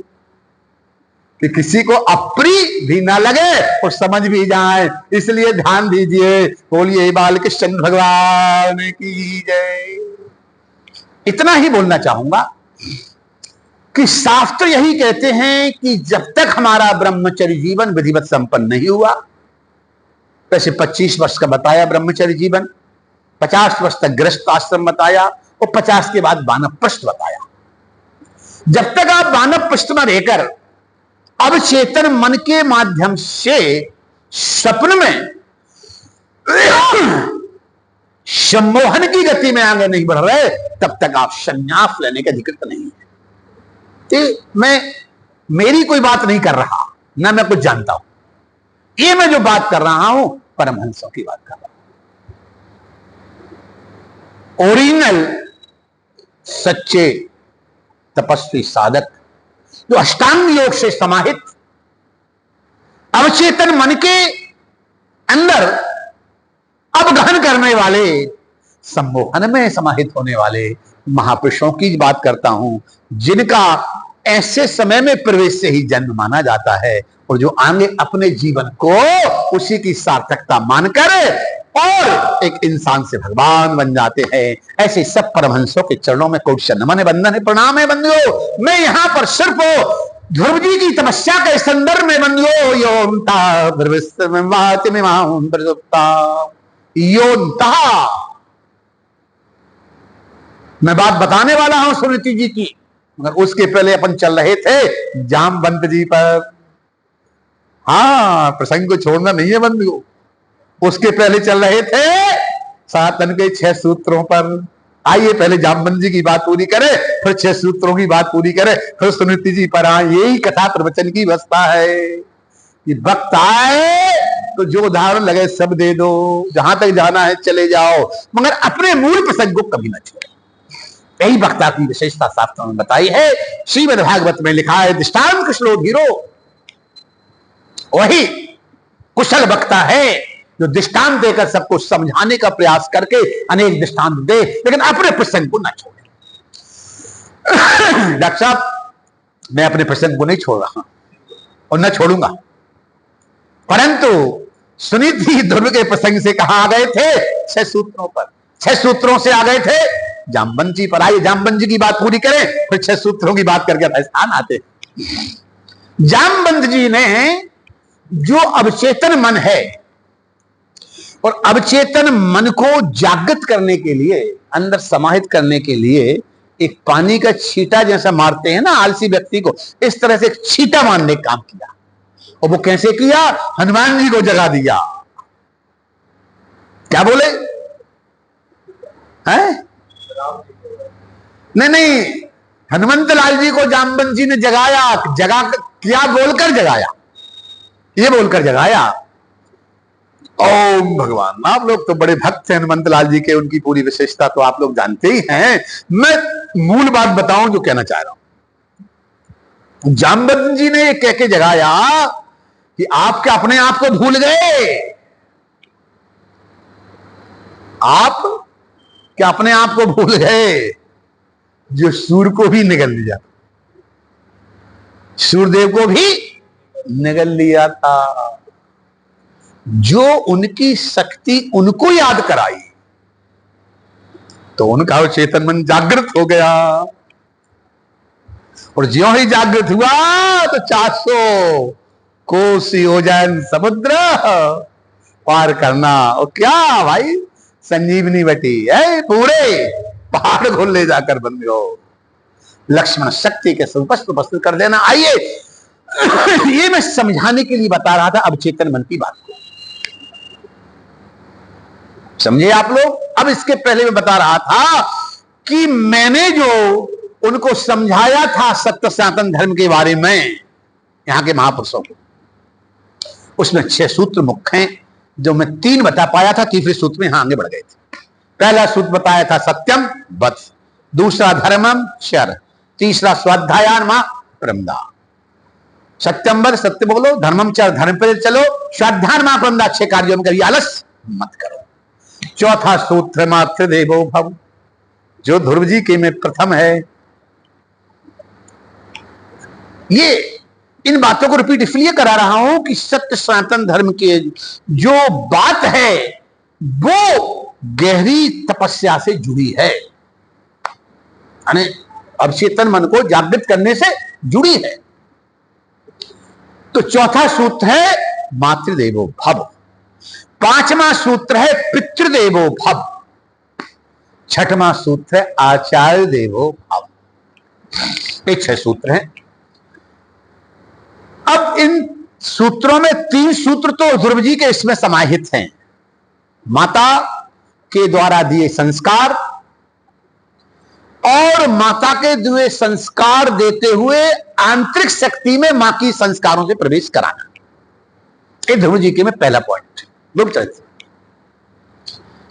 कि किसी को अप्रिय भी ना लगे और समझ भी जाए। इसलिए ध्यान दीजिए। बोलिए बालकृष्ण भगवान की जय। इतना ही बोलना चाहूंगा कि शास्त्र यही कहते हैं कि जब तक हमारा ब्रह्मचर्य जीवन विधिवत संपन्न नहीं हुआ, वैसे 25 वर्ष का बताया ब्रह्मचर्य जीवन, 50 वर्ष तक गृहस्थ आश्रम बताया और 50 के बाद वानप्रस्थ बताया। जब तक आप वानप्रस्थ में रहकर अवचेतन मन के माध्यम से स्वप्न में सम्मोहन की गति में आगे नहीं बढ़ रहे, तब तक आप संन्यास लेने के अधिकृत नहीं है। मैं मेरी कोई बात नहीं कर रहा, ना मैं कुछ जानता हूं। ये मैं जो बात कर रहा हूं परमहंसों की बात कर रहा हूं। ओरिजिनल सच्चे तपस्वी साधक जो अष्टांग योग से समाहित अवचेतन मन के अंदर अवगहन करने वाले, सम्मोहन में समाहित होने वाले महापुरुषों की बात करता हूं, जिनका ऐसे समय में प्रवेश से ही जन्म माना जाता है और जो आगे अपने जीवन को उसी की सार्थकता मानकर और एक इंसान से भगवान बन जाते हैं। ऐसे सब परमहंसों के चरणों में कोटि नमन वंदन है, प्रणाम है बंदियों। मैं यहां पर सिर्फ ध्रुव जी की तपस्या के संदर्भ में बंदियों योनता मैं बात बताने वाला हूं सुनीति जी की, मगर उसके पहले अपन चल रहे थे जामवंत जी पर। हाँ, प्रसंग को छोड़ना नहीं है बंदियों। उसके पहले चल रहे थे सातन के 6 सूत्रों पर। आइए पहले जामवंत जी की बात पूरी करें, फिर 6 सूत्रों की बात पूरी करें, फिर सुनीति जी पर आए। यही कथा प्रवचन की व्यवस्था है कि वक्त आए तो जो उदाहरण लगे सब दे दो, जहां तक जाना है चले जाओ, मगर अपने मूल प्रसंग को कभी ना छोड़ो। यही वक्ता की विशेषता शास्त्रों में बताई है। श्रीमद् भागवत में लिखा है दृष्टांत कुशलो धीरो। वही कुशल वक्ता है जो दृष्टांत देकर सबको समझाने का प्रयास करके अनेक दृष्टांत दे, लेकिन अपने प्रसंग को ना छोड़े। डॉक्टर साहब, मैं अपने प्रसंग को नहीं छोड़ रहा और न छोड़ूंगा, परंतु सुनीति ध्रुव के प्रसंग से कहां आ गए थे? 6 सूत्रों पर। 6 सूत्रों से आ गए थे जामवंत जी पर। आइए जामवंत जी की बात पूरी करें, फिर 6 सूत्रों की बात करके राजस्थान आते। जामवंत जी ने जो अवचेतन मन है और अवचेतन मन को जागृत करने के लिए, अंदर समाहित करने के लिए एक पानी का छींटा जैसा मारते हैं ना आलसी व्यक्ति को, इस तरह से एक छींटा मारने का काम किया। और वो कैसे किया? हनुमान जी को जगा दिया। क्या बोले? हैं? नहीं, हनुमंत लाल जी को जामवंत जी ने जगाया। जगा क्या बोलकर जगाया? ये बोलकर जगाया, ओम भगवान। आप लोग तो बड़े भक्त हैं हनुमंत लाल जी के, उनकी पूरी विशेषता तो आप लोग जानते ही हैं। मैं मूल बात बताऊं जो कहना चाह रहा हूं। जामवंत जी ने ये कह के जगाया कि आप क्या अपने आप को भूल गए? आप क्या अपने आप को भूल गए? जो सूर्य को भी निगल लिया, सूर्यदेव को भी निगल लिया था, जो उनकी शक्ति उनको याद कराई तो उनका चेतन मन जागृत हो गया। और ज्यों ही जागृत हुआ तो 400 कोस योजन समुद्र पार करना। और क्या भाई, संजीवनी बटी है, पूरे पहाड़ को ले जाकर बन गयो। लक्ष्मण शक्ति के सुपस्त उपस्थित कर देना। आइए, ये मैं समझाने के लिए बता रहा था अब चेतन मन की बात को, समझे आप लोग। अब इसके पहले मैं बता रहा था कि मैंने जो उनको समझाया था सत्य सनातन धर्म के बारे में यहां के महापुरुषों को, उसमें 6 सूत्र मुख्य हैं, जो मैं 3 बता पाया था, तीसरे सूत्र में यहां आगे बढ़ गए थे। पहला सूत्र बताया था सत्यम वद, दूसरा धर्मम चर, तीसरा स्वाध्यायान मा प्रमदा। सत्यम वद, सत्य बोलो, धर्मम चर, धर्म पर चलो, स्वाध्यान मा प्रमदा, 6 कार्यों में कभी आलस मत करो। चौथा सूत्र मातृ देवो भव, जो ध्रुव जी के में प्रथम है। ये इन बातों को रिपीट इसलिए करा रहा हूं कि सत्य सनातन धर्म के जो बात है वो गहरी तपस्या से जुड़ी है, यानी अवचेतन मन को जागृत करने से जुड़ी है। तो चौथा सूत्र है मातृदेवो भव, 5वां सूत्र है पितृदेवो भव, 6वां सूत्र है आचार्य देवो भव। ये 6 सूत्र हैं। अब इन सूत्रों में 3 सूत्र तो ध्रुव जी के इसमें समाहित हैं, माता के द्वारा दिए संस्कार और माता के दिए संस्कार देते हुए आंतरिक शक्ति में मां की संस्कारों से प्रवेश कराना। ये ध्रुव जी के में पहला पॉइंट लोक चरित्र।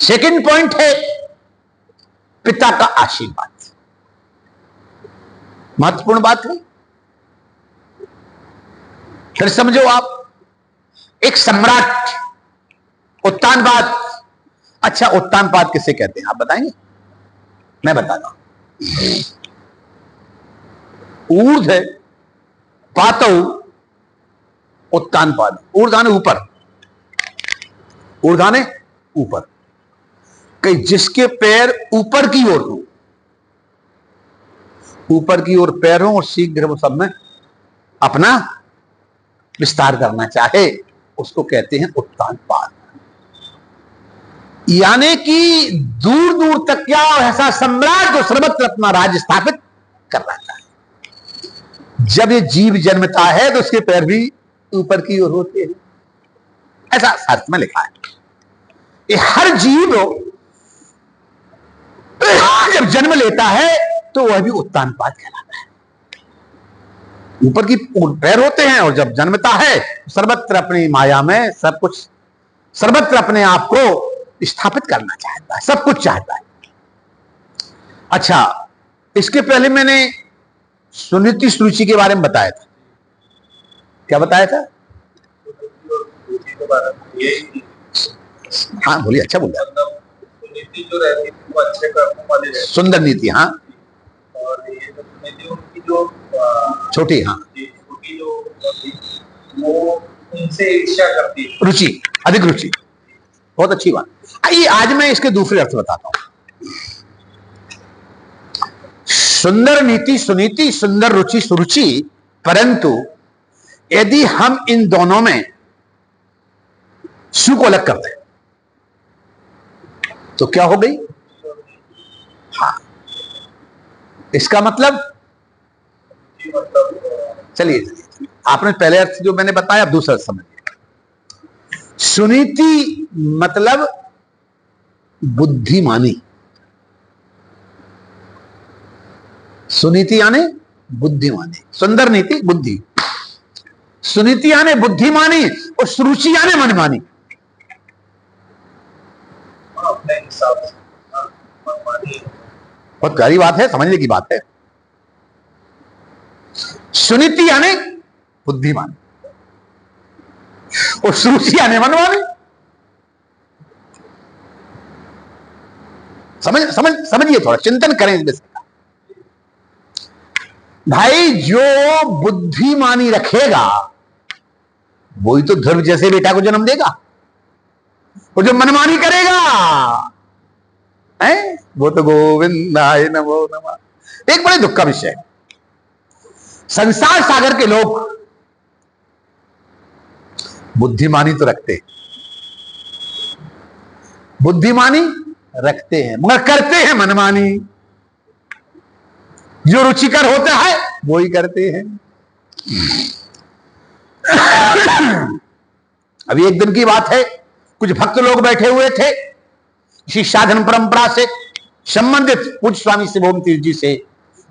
सेकंड पॉइंट है पिता का आशीर्वाद, महत्वपूर्ण बात है। फिर समझो आप, एक सम्राट उत्तानपाद। अच्छा, उत्तानपाद किसे कहते हैं आप बताएंगे? मैं बताता हूं। ऊर्ध है, पातौ, उत्तानपाद। ऊर्धाने ऊपर, ऊर्धाने ऊपर, कि जिसके पैर ऊपर की ओर हो, ऊपर की ओर पैर हो और शीघ्र वो सब में अपना विस्तार करना चाहे, उसको कहते हैं उत्तानपाद। यानी कि दूर दूर तक क्या ऐसा सम्राट जो सर्वत्र अपना राज्य स्थापित कर रहा है। जब ये जीव जन्मता है तो उसके पैर भी ऊपर की ओर होते हैं, ऐसा शास्त्र में लिखा है। ये हर जीव जब जन्म लेता है तो वह भी उत्तानपाद कहलाता है। ऊपर की पैर होते हैं और जब जन्मता है सर्वत्र अपनी माया में सब कुछ, सर्वत्र अपने आप को स्थापित करना चाहता है, सब कुछ चाहता है। अच्छा, इसके पहले मैंने सुनीति सुरुचि के बारे में बताया था। क्या बताया था? हाँ बोलिए, अच्छा बोल रहा। नीति जो रहती थी वो अच्छे कर्मों वाली रहती, सुंदर नीति। हाँ, और ये जो नीति उनकी जो छोटी, हाँ छोटी जो होती वो उनसे ईर्ष्या करती है, रुचि, अधिक रुचि, बहुत अच्छी बात। आइए आज मैं इसके दूसरे अर्थ बताता हूं। सुंदर नीति सुनीति, सुंदर रुचि सुरुचि, परंतु यदि हम इन दोनों में सु को अलग कर दें तो क्या हो गई? हाँ, इसका मतलब चलिए आपने पहले अर्थ जो मैंने बताया, अब दूसरा अर्थ समझिए। सुनीति मतलब बुद्धिमानी, सुनीति यानी बुद्धिमानी, सुंदर नीति बुद्धि, सुनीति यानी बुद्धिमानी और सुरुचि यानी मनमानी। अपने हिसाब से मनमानी। बहुत प्यारी बात है, समझने की बात है। सुनीति यानी बुद्धिमान और सुरुचि यानी मनमानी। समझिए, थोड़ा चिंतन करें इस विषय का। भाई जो बुद्धिमानी रखेगा वही तो ध्रुव जैसे बेटा को जन्म देगा, और जो मनमानी करेगा है वो तो गोविंदाय नमो नमः। एक बड़े दुख का विषय, संसार सागर के लोग बुद्धिमानी तो रखते, बुद्धिमानी रखते हैं मगर करते हैं मनमानी। जो रुचिकर होता है वो ही करते हैं। अभी एक दिन की बात है, कुछ भक्त लोग बैठे हुए थे, इसी साधन परंपरा से संबंधित पूज्य स्वामी शिवोम तीर्थ जी से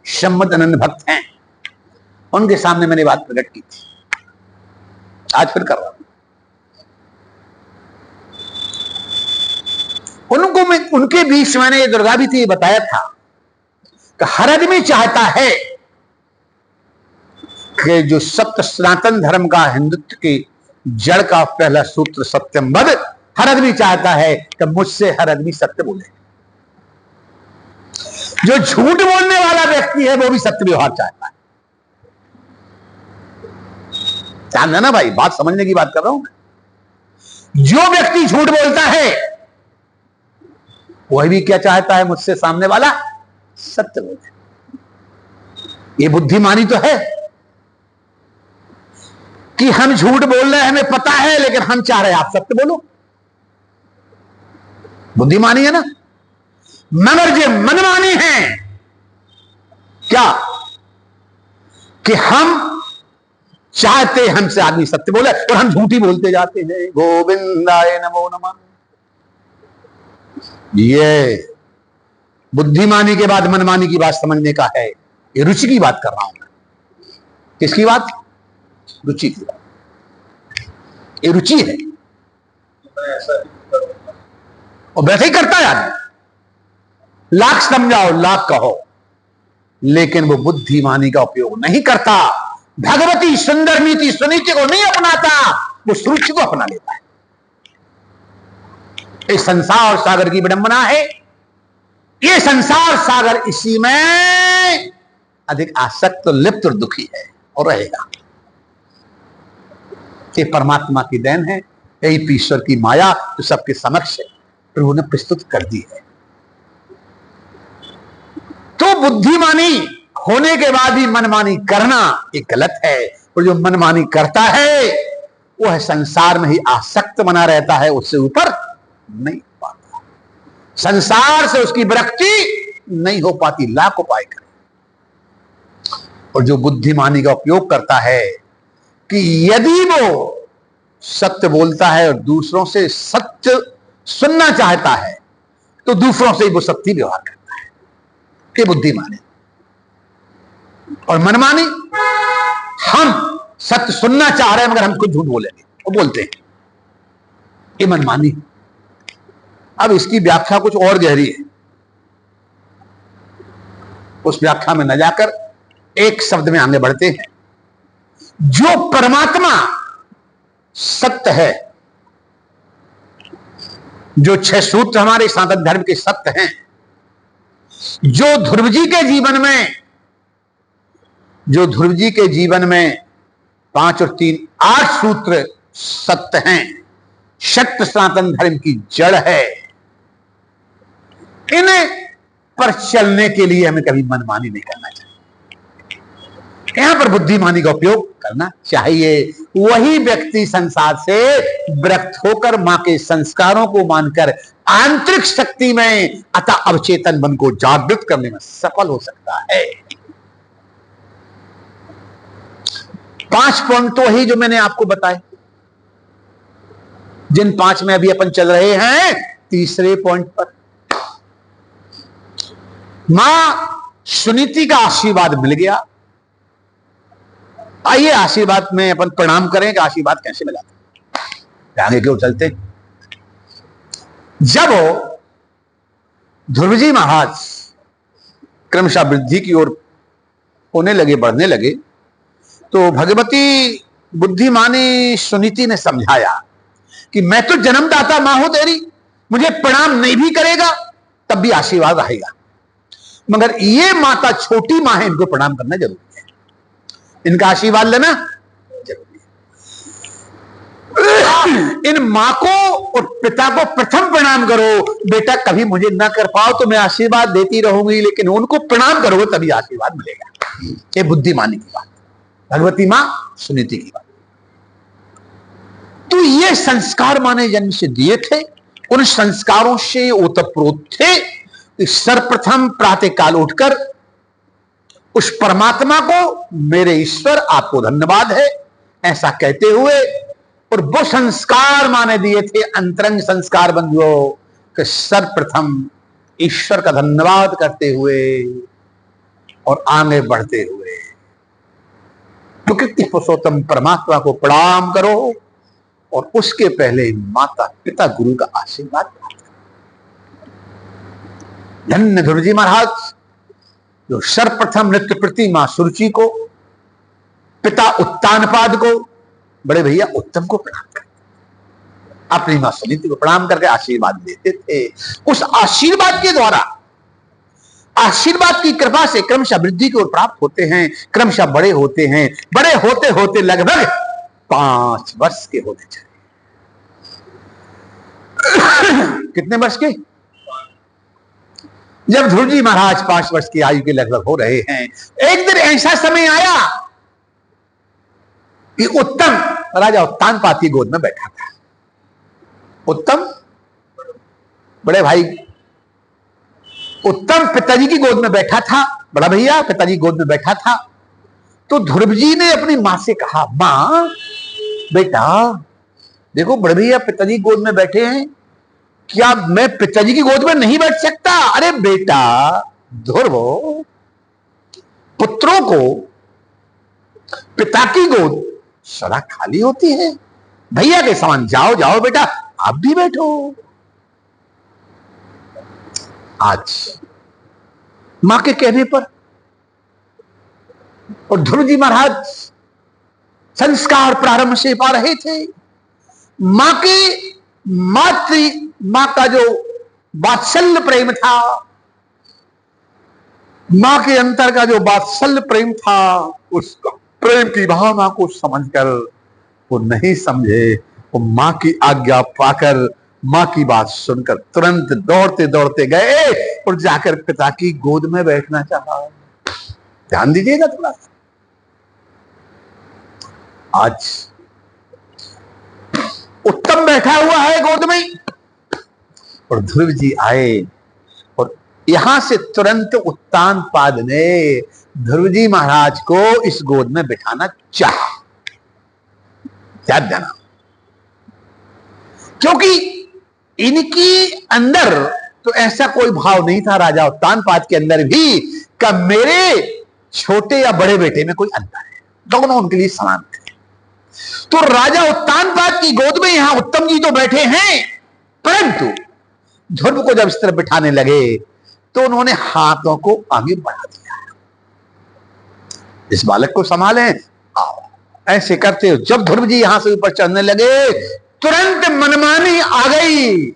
संबद्ध आनंद भक्त हैं, उनके सामने मैंने बात प्रकट की थी, आज फिर कर रहा हूं। उनको मैं उनके बीच मैंने ये दुर्गा भी थी बताया था कि हर आदमी चाहता है कि जो सत्य सनातन धर्म का हिंदुत्व की जड़ का पहला सूत्र सत्यम वद, हर आदमी चाहता है कि मुझसे हर आदमी सत्य बोले। जो झूठ बोलने वाला व्यक्ति है वो भी सत्य व्यवहार चाहता है। ध्यान देना भाई, बात समझने की बात कर रहा हूं मैं। जो व्यक्ति झूठ बोलता है वह भी क्या चाहता है, मुझसे सामने वाला सत्य बोले। ये बुद्धिमानी तो है कि हम झूठ बोल रहे हैं, हमें पता है, लेकिन हम चाह रहे हैं आप सत्य बोलो। बुद्धिमानी है ना। मगर जो मनमानी है क्या कि हम चाहते हमसे आदमी सत्य बोले और हम झूठी बोलते जाते हैं। गोविंदाय नमो नमः। ये बुद्धिमानी के बाद मनमानी की बात समझने का है। ये रुचि की बात कर रहा हूं मैं। किसकी बात? रुचि की बात। ये रुचि है और वैसे ही करता है आदमी। लाख समझाओ लाख कहो, लेकिन वो बुद्धिमानी का उपयोग नहीं करता। भगवती सुंदर नीति सुनीति को नहीं अपनाता, वो सुरुचि को अपना लेता है। इस संसार सागर की विडंबना है। ये संसार सागर इसी में अधिक आसक्त, लिप्त और दुखी है और रहेगा। ये परमात्मा की देन है, यही ईश्वर की माया जो सबके समक्ष है प्रभु ने प्रस्तुत कर दी है। तो बुद्धिमानी होने के बाद भी मनमानी करना ये गलत है, और जो मनमानी करता है वह संसार में ही आसक्त बना रहता है, उससे ऊपर नहीं पाता। संसार से उसकी विरक्ति नहीं हो पाती, लाख उपाय करे। और जो बुद्धिमानी का उपयोग करता है कि यदि वो सत्य बोलता है और दूसरों से सत्य सुनना चाहता है तो दूसरों से ही वो सत्य व्यवहार करता है। ये बुद्धिमानी। और मनमानी, हम सत्य सुनना चाह रहे हैं मगर हम कुछ झूठ बोलेंगे, वो बोलते हैं, ये मनमानी। अब इसकी व्याख्या कुछ और गहरी है, उस व्याख्या में न जाकर एक शब्द में आगे बढ़ते हैं। जो परमात्मा सत्य है, जो 6 सूत्र हमारे सनातन धर्म के सत्य हैं, जो ध्रुव जी के जीवन में 5 और 3 8 सूत्र सत्य हैं, सत्य सनातन धर्म की जड़ है। इन्हें पर चलने के लिए हमें कभी मनमानी नहीं करना चाहिए। यहां पर बुद्धिमानी का उपयोग करना चाहिए। वही व्यक्ति संसार से विरक्त होकर मां के संस्कारों को मानकर आंतरिक शक्ति में अतः अवचेतन मन को जागृत करने में सफल हो सकता है। 5 पॉइंट तो वही जो मैंने आपको बताए, जिन 5 में अभी अपन चल रहे हैं। तीसरे पॉइंट पर मां सुनीति का आशीर्वाद मिल गया। आइए आशीर्वाद में अपन प्रणाम करें कि आशीर्वाद कैसे मिला था। आगे क्यों चलते। जब ध्रुव जी महाराज क्रमशः वृद्धि की ओर होने लगे, बढ़ने लगे, तो भगवती बुद्धिमानी सुनीति ने समझाया कि मैं तो जन्मदाता मां हूं तेरी, मुझे प्रणाम नहीं भी करेगा तब भी आशीर्वाद रहेगा, मगर ये माता छोटी मां है, इनको प्रणाम करना जरूरी है। इनका आशीर्वाद लेना जरूरी है। इन मां को और पिता को प्रथम प्रणाम करो। बेटा कभी मुझे ना कर पाओ तो मैं आशीर्वाद देती रहूंगी, लेकिन उनको प्रणाम करोगे तभी आशीर्वाद मिलेगा। ये बुद्धिमानी की बात, भगवती मां सुनीति की बात। तो ये संस्कार माने जन्म से दिए थे, उन संस्कारों से ओतप्रोत थे। सर्वप्रथम प्रातः काल उठकर उस परमात्मा को, मेरे ईश्वर आपको धन्यवाद है ऐसा कहते हुए, और वो संस्कार माने दिए थे अंतरंग संस्कार बंधुओं कि सर्वप्रथम ईश्वर का धन्यवाद करते हुए और आगे बढ़ते हुए प्रकृति पुरुषोत्तम परमात्मा को प्रणाम करो और उसके पहले माता पिता गुरु का आशीर्वाद प्राप्त करो। धन्य ध्रुव जी महाराज जो सर्वप्रथम नृत्य प्रति मां सुरुचि को, पिता उत्तानपाद को, बड़े भैया उत्तम को प्रणाम करते, अपनी मां सुनीति को प्रणाम करके आशीर्वाद देते थे। उस आशीर्वाद के द्वारा, आशीर्वाद की कृपा से क्रमशः वृद्धि की ओर प्राप्त होते हैं, क्रमशः बड़े होते हैं। बड़े होते होते लगभग 5 वर्ष के होते चले। कितने वर्ष के? जब ध्रुव जी महाराज 5 वर्ष की आयु के लगभग हो रहे हैं, एक दिन ऐसा समय आया कि उत्तम राजा उत्तानपाद की गोद में बैठा था। उत्तम बड़े भाई उत्तम पिताजी की गोद में बैठा था, बड़ा भैया पिताजी की गोद में बैठा था। तो ध्रुव जी ने अपनी मां से कहा, मां बेटा देखो बड़े भैया पिताजी की गोद में बैठे हैं, क्या मैं पिताजी की गोद में नहीं बैठ सकता? अरे बेटा ध्रुव, पुत्रों को पिता की गोद सदा खाली होती है, भैया के समान जाओ जाओ बेटा आप भी बैठो। आज मां के कहने पर और ध्रुव जी महाराज संस्कार प्रारंभ से पा रहे थे। मां के मां का जो वात्सल्य प्रेम था, मां के अंतर का जो वात्सल्य प्रेम था, उस प्रेम की भावना को समझकर वो नहीं समझे। वो मां की आज्ञा पाकर, मां की बात सुनकर तुरंत दौड़ते दौड़ते गए और जाकर पिता की गोद में बैठना चाहा। ध्यान दीजिएगा थोड़ा सा। आज उत्तम बैठा हुआ है गोद में और ध्रुव जी आए और यहां से तुरंत उत्तानपाद ने ध्रुव जी महाराज को इस गोद में बिठाना चाहा। याद देना, क्योंकि इनकी अंदर तो ऐसा कोई भाव नहीं था राजा उत्तानपाद के अंदर भी कि मेरे छोटे या बड़े बेटे में कोई अंतर है, दोनों उनके लिए समान थे। तो राजा उत्तानपाद की गोद में यहां उत्तम जी तो बैठे हैं, परंतु ध्रुव को जब इस तरह बिठाने लगे तो उन्होंने हाथों को आगे बढ़ा दिया, इस बालक को संभालें, ऐसे करते हो। जब ध्रुव जी यहां से ऊपर चढ़ने लगे तुरंत मनमानी आ गई,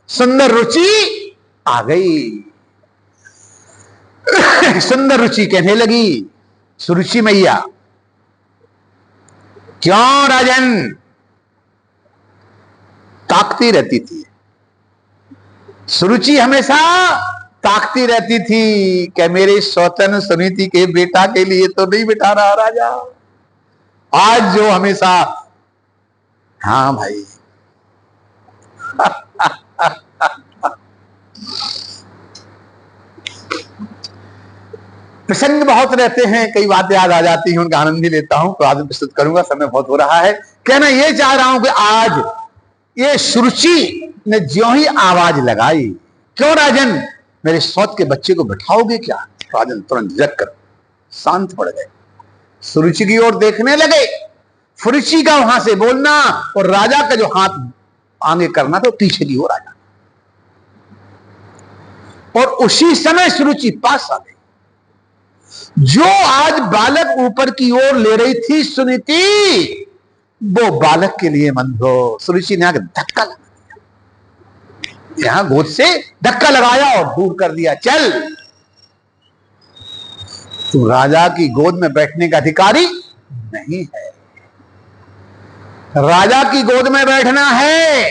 सुंदर रुचि आ गई। सुंदर रुचि कहने लगी, सुरुचि मैया क्यों राजन? ताकती रहती थी सुरुचि, हमेशा ताकती रहती थी कि मेरे सौतन सुनीति के बेटा के लिए तो नहीं बिठा रहा राजा। आज जो हमेशा, हाँ भाई प्रसंग बहुत रहते हैं, कई बातें याद आ जाती हैं, उनका आनंद भी लेता हूं। तो आज प्रस्तुत करूंगा, समय बहुत हो रहा है। कहना ये चाह रहा हूं कि आज ये सुरुचि ने ज्यों ही आवाज लगाई, क्यों राजन मेरे सौत के बच्चे को बैठाओगे क्या? राजन तुरंत जग कर शांत पड़ गए, सुरुचि की ओर देखने लगे। सुरुचि का वहां से बोलना और राजा का जो हाथ आगे करना था पीछे की ओर आ जाना, और उसी समय सुरुचि पास आ गई। जो आज बालक ऊपर की ओर ले रही थी सुनीति, वो बालक के लिए मंदो सुरुचि ने आगे धक्का लगा दिया, यहां गोद से धक्का लगाया और दूर कर दिया। चल तू राजा की गोद में बैठने का अधिकारी नहीं है। राजा की गोद में बैठना है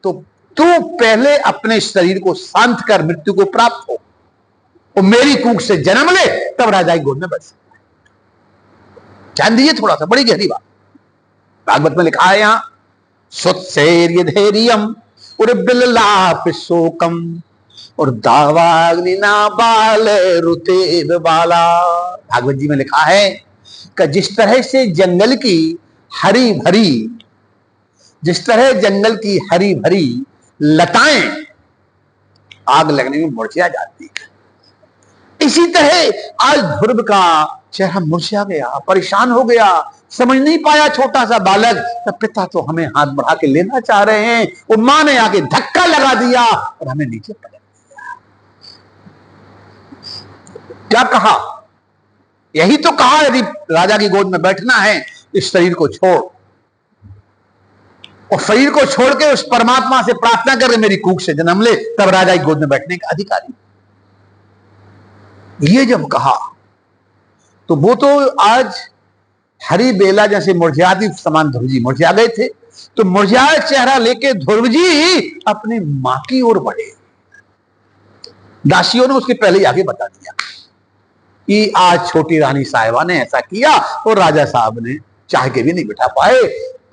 तो तू पहले अपने शरीर को शांत कर मृत्यु को प्राप्त हो और मेरी कूख से जन्म ले, तब राजा की गोद में बैठ सकता है। ध्यान दीजिए थोड़ा सा, बड़ी गहरी बात भागवत में लिखा है यहां, सुत्सेर्य धैर्यम और बिल्लाप शोकम और दावाग्निना बाल रुते बाला। भागवत जी में लिखा है कि जिस तरह से जंगल की हरी भरी, जिस तरह जंगल की हरी भरी लताएं आग लगने में मुरझा जाती है, इसी तरह आज ध्रुव का चेहरा मुरझा गया, परेशान हो गया, समझ नहीं पाया छोटा सा बालक, तो पिता तो हमें हाथ बढ़ा के लेना चाह रहे हैं, वो मां ने आके धक्का लगा दिया और हमें नीचे पटक दिया। क्या कहा? यही तो कहा, यदि राजा की गोद में बैठना है इस शरीर को छोड़, और शरीर को छोड़ के उस परमात्मा से प्रार्थना कर मेरी कूख से जन्म ले, तब राजा की गोद में बैठने का अधिकारी। ये जब कहा तो वो तो आज हरी बेला जैसे मुरझाती समान ध्रुव जी मुरझा गए थे, तो मुरझाए चेहरा लेके ध्रुव जी अपनी मां की ओर बढ़े। दासियों ने उसके पहले ही आगे बता दिया कि आज छोटी रानी साहिबा ने ऐसा किया और राजा साहब ने चाह के भी नहीं बिठा पाए।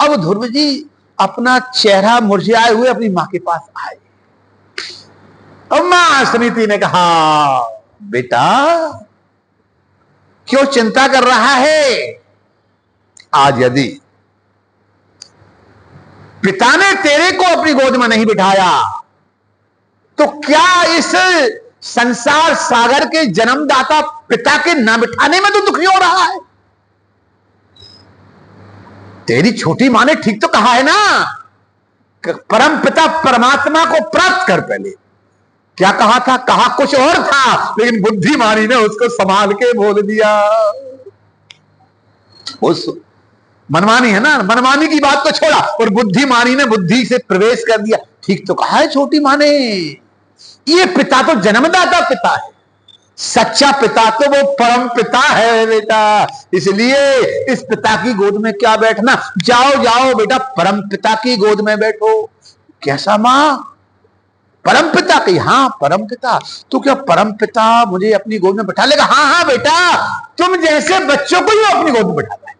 अब ध्रुव जी अपना चेहरा मुरझाए हुए अपनी मां के पास आए। अब मां समिति ने कहा, बेटा क्यों चिंता कर रहा है? आज यदि पिता ने तेरे को अपनी गोद में नहीं बिठाया तो क्या इस संसार सागर के जन्मदाता पिता के न बिठाने में तो दुखी हो रहा है? तेरी छोटी मां ने ठीक तो कहा है ना, परम पिता परमात्मा को प्राप्त कर पहले। क्या कहा था? कहा कुछ और था, लेकिन बुद्धिमानी ने उसको संभाल के बोल दिया। उस मनमानी है ना, मनमानी की बात को छोड़ा और बुद्धिमानी ने बुद्धि से प्रवेश कर दिया। ठीक तो कहा है छोटी मां ने, ये पिता तो जन्मदाता पिता है, सच्चा पिता तो वो परम पिता है बेटा। इसलिए इस पिता की गोद में क्या बैठना, जाओ जाओ बेटा परम पिता की गोद में बैठो। कैसा मां? परम पिता की? हाँ परम पिता। तो क्या परम पिता मुझे अपनी गोद में बैठा लेगा? हाँ हाँ बेटा, तुम जैसे बच्चों को ही अपनी गोद में बैठाता है।